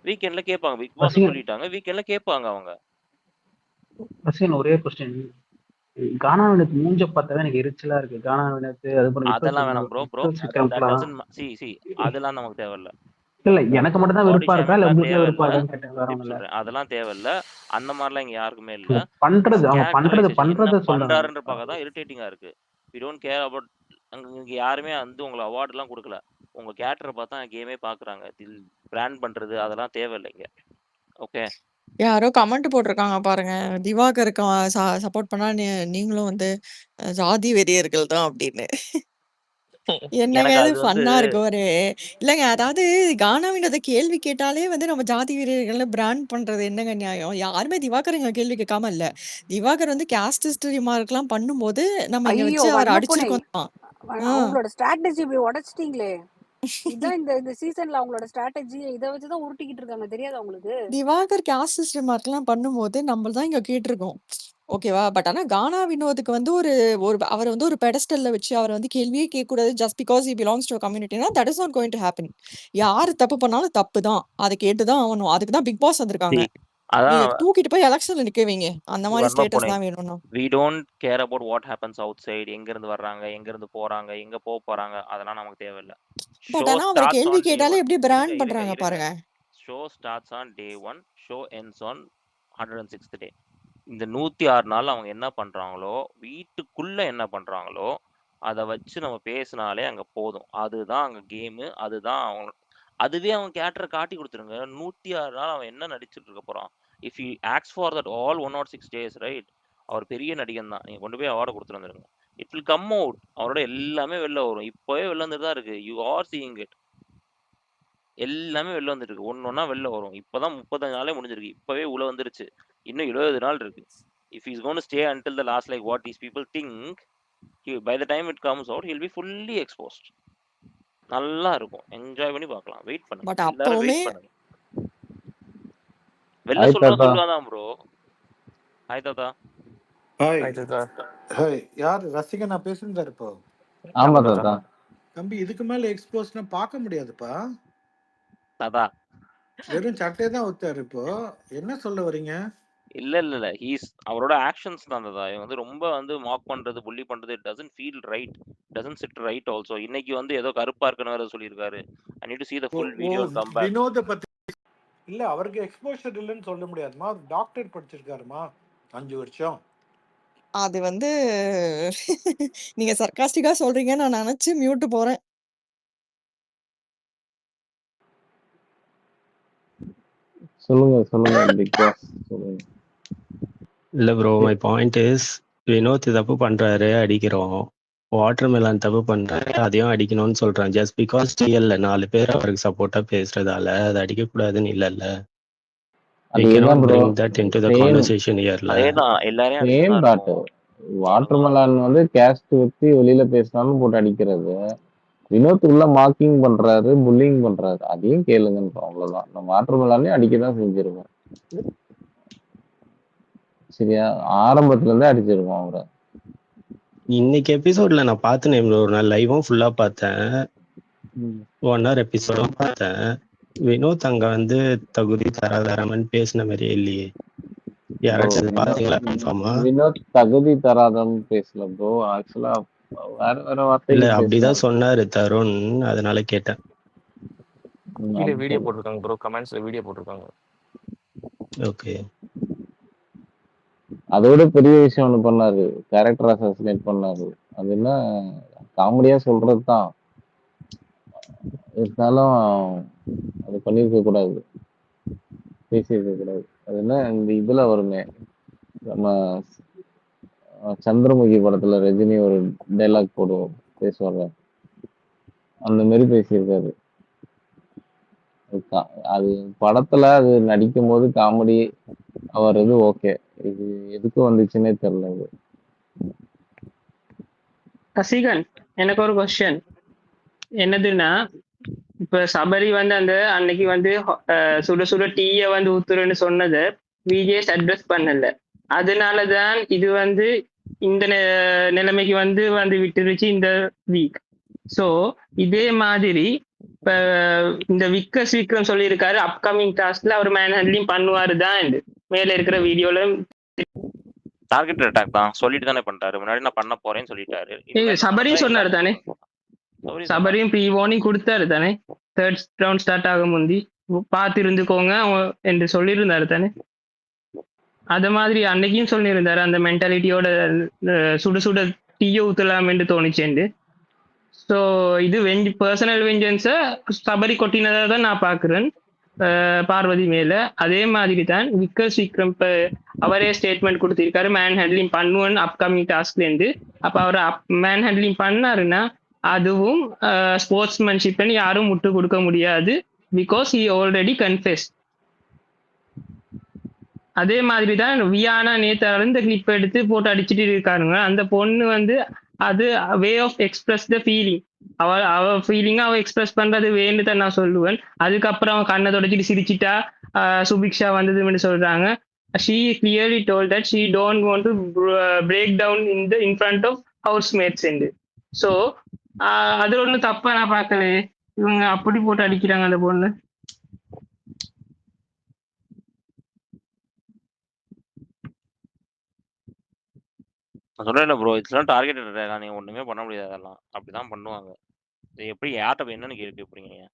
வீக்கெண்ட்ல கேட்பாங்க. பிக் பாஸ் ரசிகன் சொல்லிட்டாங்க, வீக்கெண்ட்ல கேட்பாங்க அவங்க. ரசிகன் ஒரே கொஸ்டின். கானா வினத்து மூஞ்ச பார்த்தாவே எனக்கு எரிச்சலா இருக்கு. கானா வினத்து அது போல அதெல்லாம் வேணாம் ப்ரோ. அதெல்லாம் நமக்கு தேவையில்ல. இல்ல எனக்கு மட்டும் தான் பாடி வெறுப்பா இருக்கா இல்ல ஷேமிங்லாம் உங்களுக்கு வெறுப்பா தேவையில்ல. இருக்கான்னு கேட்டேன், வேற ஒண்ணும் இல்ல. சொல்றேன், அதெல்லாம் தேவையில்ல. அந்த மாதிரிலாம் இங்க யாருக்குமே இல்ல. பண்றது அவங்க கேரக்டரைசேஷன் என்ன பண்றத சொல்றாங்க. பண்றாருன்ற பார்க்க தான் இரிட்டேட்டிங்கா இருக்கு. We don't care about. இங்க யாருமே வந்து உங்களை அவார்ட் எல்லாம் கொடுக்கல. உங்க கேரக்டரை பார்த்தா கேமே பாக்குறாங்க. பிராண்ட் பண்றது அதெல்லாம் தேவையில்லைங்க. ஓகே, யாரோ கமெண்ட் போட்டிருக்காங்க பாருங்க. திவாகருக்கு சப்போர்ட் பண்ணா நீங்களும் வந்து ஜாதி வெறியர்கள் தான் அப்படின்னு. என்னங்க எனக்கு அது அது வந்து ஃபன்னா இருக்கு ஒரு இல்லங்க. அதாவது கானாவினத கேள்வி கேட்டாலே வந்து நம்ம ஜாதி வெறியர்கள்னு பிராண்ட் பண்றது என்னங்க நியாயம்? யாருமே திவாகர் கேள்வி கேட்காம இல்ல. திவாகர் வந்து கேஸ்ட் ஹிஸ்டரி மார்க்லாம் பண்ணும்போது நம்ம இங்க ஐயோ வச்சு அவர் வன்மப்புனை, அடிச்சிருக்கோம். அவங்களோட ஸ்ட்ராட்டஜி இப்படி உடைச்சிட்டீங்களே. இதான் இந்த சீசன்ல அவங்களோட ஸ்ட்ராட்டஜி. இதை வச்சுதான் உருட்டிக்கிட்டு இருக்காங்க, தெரியாது அவங்களுக்கு? திவாகர் கேஸ்ட் ஹிஸ்டரி மார்க்லாம் பண்ணும்போது நம்ம தான் இங்க கேட்டிருக்கோம். ஓகேவா? பட் ஆனா கானா வினோதுக்கு வந்து ஒரு ஒரு அவர் வந்து ஒரு பெடஸ்டல்ல வச்சு அவரை வந்து கேள்வியே கேட்கக்கூடாது just because he belongs to கம்யூனிட்டினா that is not going to happen. யாரு தப்பு பண்ணாலும் தப்பு தான், அதை கேட்டுதான் ஆகணும். அதுக்கு தான் பிக் பாஸ் வந்திருக்காங்க. நீங்க அதான் தூக்கிட்டு போய் எலெக்ஷன்ல நிக்க வைங்க. அந்த மாதிரி ஸ்டேட்டஸ் வன்மப்புனை. தான் வேணும்னா. We don't care about what happens outside. எங்க இருந்து வர்றாங்க, எங்க இருந்து போறாங்க, எங்க போக போறாங்க, அதெல்லாம் நமக்கு தேவையில்லை. ஷோ பட் ஆனா அவரை ஸ்டார்ட்ஸ் கேள்வி ஆன் டே கேட்டாலே 1. எப்படி இருங்க பிராண்ட் இருங்க பண்றாங்க இருங்க பாருங்க. Show starts on day 1, show ends on 106th டே. இந்த 106 நாள் அவங்க என்ன பண்றாங்களோ, வீட்டுக்குள்ள என்ன பண்றாங்களோ அதை வச்சு நம்ம பேசினாலே அங்க போதும். அதுதான் அங்க கேமு. அதுதான் அவங்க. அதுவே அவன் கேரக்டரை காட்டி கொடுத்துருங்க. 106 நாள் அவன் என்ன நடிச்சுட்டு இருக்க போறான்? If he acts for that all 106 days, right? அவர் பெரிய நடிகன் தான். நீங்க கொண்டு போய் அவார்டை கொடுத்துட்டு வந்துருங்க. It will come out. அவரோட எல்லாமே வெளில வரும். இப்பவே வெளில வந்துட்டு தான் இருக்கு. You are seeing it. எல்லாமே வெளில வந்துட்டு இருக்கு. ஒன்னொன்னா வெளில வரும். இப்பதான் 35 நாளே முடிஞ்சிருக்கு. இப்பவே உள்ள வந்துருச்சு. இன்னும் 70 நாள் இருக்கு. If is gone to stay until the last, like what these people think, by the time it comes out he'll be fully exposed. நல்லா இருக்கும். என்ஜாய் பண்ணி பார்க்கலாம். வெயிட் பண்ணுங்க. பட் எல்லாரும் அப்பவுமே வெயிட் பண்ணுங்க. வெளில ஹாய் தாத்தா. சொல்லுவாதான் ப்ரோ. ஹாய் தாத்தா. ஹாய் ஆயிட்டு தான். ஹாய். யார் ரசிகன் நான் பேசுறேன் இப்போ? ஆமா ஆமா தாத்தா. தம்பி, இதுக்கு மேல எக்ஸ்போஸ்னா பார்க்க முடியாதுப்பா. தாத்தா. வெறும் சட்டையை தான் ஒத்தாரு. இப்போ என்ன சொல்ல வரீங்க? இல்ல அவரோட ஆக்ஷன்ஸ் தான் தாத்தா. இவன் வந்து ரொம்ப வந்து மாக் பண்றது, புள்ளி பண்றது, it doesn't feel right, doesn't sit right also. இன்னைக்கு வந்து ஏதோ கருப்பா இருக்குன்னு வேற சொல்லியிருக்காரு. I need to see the full video and come back. வினோத பத்தி இல்ல, அவருக்கு எக்ஸ்போஷர் இல்லைன்னு சொல்ல முடியாதுமா. டாக்டர் படிச்சிருக்காருமா 5 வருஷம். அது வந்து நீங்க சர்க்காஸ்டிக்கா சொல்றீங்க, நான் நினைச்சு மியூட் போறேன். சொல்லுங்க பிக் பாஸ் சொல்லுங்க. இல்ல bro, my point is Vinod தப்பு பண்றாரு, அடிக்கிறோம். வாட்டர் மெலான் தப்பு பண்றாரு, அதையும் அடிக்கணும்னு சொல்றான். ஜஸ்ட் பிகாஸ் டிஎல்ல 4 பேர் அவருக்கு சப்போர்ட்டா பேசுறதால அது அடிக்கக்கூடாதுன்னு இல்லைல்ல. We அதேதான் cannot bro, bring that into the same conversation hereல. அதேதான் எல்லாரையும் சேம் அடிச்சுதான் தாட். இருக்கும். வாட்டர் அவ்வளவுதான். மெலான் வந்து கேஸ்ட் வச்சு வெளியில பேசினாலும் போட்டு அடிக்கிறது. வினோத் உள்ள மார்க்கிங் பண்றாரு, புல்லிங் பண்றாரு, அதையும் கேளுங்கன்றோம். அவ்வளவுதான். நம்ம வாட்டர் மெலானே அடிக்கதான் செஞ்சிருக்கோம். சரியா, ஆரம்பத்துல இருந்தே அடிச்சிருக்கோம் அவரை. இன்னைக்கு எபிசோட்ல நான் பார்த்தேன் bro, ஒரு நாள் லைவும் ஃபுல்லா பார்த்தேன், 1 hour எபிசோடும் பார்த்தேன். வினோத் அங்க வந்து தகுதி தராதரமன் பேசின மாதிரியே இல்லையே. ப்ரோ யாராச்சும் அது பாத்தீங்களா கன்ஃபார்மா? வினோத் தகுதி தராதன்னு பேசல ப்ரோ. ஆக்சுவலா வேற வேற இல்ல வார்த்தைகள் அப்படிதான் பேசினாரு. சொன்னாரு தருண், அதனால கேட்டேன். கீழே வீடியோ போட்டிருக்காங்க ப்ரோ, கமெண்ட்ஸ்ல வீடியோ போட்டிருக்காங்க. ஓகே. அதோட பெரிய விஷயம் ஒண்ணு பண்ணாரு, கேரக்டர் அசாசினேட் பண்ணாரு. அது என்ன காமெடியா சொல்றது தான், இருந்தாலும் அது பண்ணிருக்க கூடாது, பேசியிருக்க கூடாது. அது என்ன இந்த இதுல வருமே, நம்ம சந்திரமுகி படத்துல ரஜினி ஒரு டைலாக் போடுவோம் பேசுவாங்க, அந்த மாதிரி பேசியிருக்காரு. அது படத்துல அது நடிக்கும் போது காமெடி அவர் இது ஓகே, இது எதுக்கு வந்துச்சுன்னே தெரியல. இது கசிகன், எனக்கு ஒரு கொஸ்டின் என்னதுன்னா, இப்ப சபரி வந்து அந்த அன்னைக்கு வந்து சுட சுட டீய வந்து ஊத்துறேன்னு சொன்னதை விஜேஸ் அட்ரஸ் பண்ணல. அதனாலதான் இது வந்து இந்த நிலைமைக்கு வந்து வந்து விட்டுருச்சு இந்த வீக். ஸோ இதே மாதிரி இப்ப இந்த விக்ரம் சொல்லியிருக்காரு அப்கமிங் டாஸ்க்ல அவர் மேன் ஹேண்ட்லிங் பண்ணுவாரு தான் மேல இருக்கிற வீடியோல. டார்கெட் அட்டாக் தான் சொல்லிட்டு தானே பண்ணிட்டாரு, முன்னாடி நான் பண்ண போறேன்னு சொல்லிட்டாரு. சபரியும் சொன்னாரு தானே, சபரியும் ப்ரீ வார்னிங் கொடுத்தாரு தானே, தேர்ட் ரவுண்ட் ஸ்டார்ட் ஆகும் முந்தி பார்த்து இருந்துக்கோங்க என்று சொல்லியிருந்தாரு தானே. அது மாதிரி அன்னைக்கும் சொல்லியிருந்தாரு அந்த மென்டாலிட்டியோட சுட சுட டீய ஊத்தலாம் என்று தோணுச்சேண்டு. ஸோ இது பர்சனல் வெஞ்சன்ஸை சபரி கொட்டினதை தான் நான் பார்க்குறேன் பார்வதி மேல. அதே மாதிரி தான் விக்ரம் இப்போ அவரே ஸ்டேட்மெண்ட் கொடுத்திருக்காரு மேன் ஹேண்ட்லிங் பண்ணுவேன் அப்கமிங் டாஸ்க்லேருந்து. அப்போ அவர் மேன் ஹேண்ட்லிங் பண்ணாருன்னா அதுவும் ஸ்போர்ட்ஸ்மேன்ஷிப்னு யாரும் முட்டு கொடுக்க முடியாது, பிகாஸ் ஹி ஆல்ரெடி கன்ஃபெஸ். அதே மாதிரி தான் வியானா நேத்தால இந்த கிளிப் எடுத்து போட்டு அடிச்சுட்டு இருக்காருங்க. அந்த பொண்ணு வந்து அது way of express the feeling, அவ ஃபீலிங்கா அவ எக்ஸ்பிரஸ் பண்றது வேண்டு தான் நான் சொல்லுவேன். அதுக்கப்புறம் அவன் கண்ணை தொடச்சிட்டு சிரிச்சிட்டா சுபிக்ஷா வந்ததுன்னு சொல்றாங்க. She clearly told that she don't want to break down in front of housemates. So அது ஒன்றும் தப்பா நான் பார்க்கல, இவங்க அப்படி போட்டு அடிக்கிறாங்க அந்த பொண்ணு. நான் சொல்றேன் ப்ரோ, இதெல்லாம் டார்கெட் நீங்க ஒண்ணுமே பண்ண முடியாது, அதெல்லாம் அப்படிதான் பண்ணுவாங்க. இது எப்படி யார்கிட்ட என்னன்னு கேள்வி கேட்பீங்க?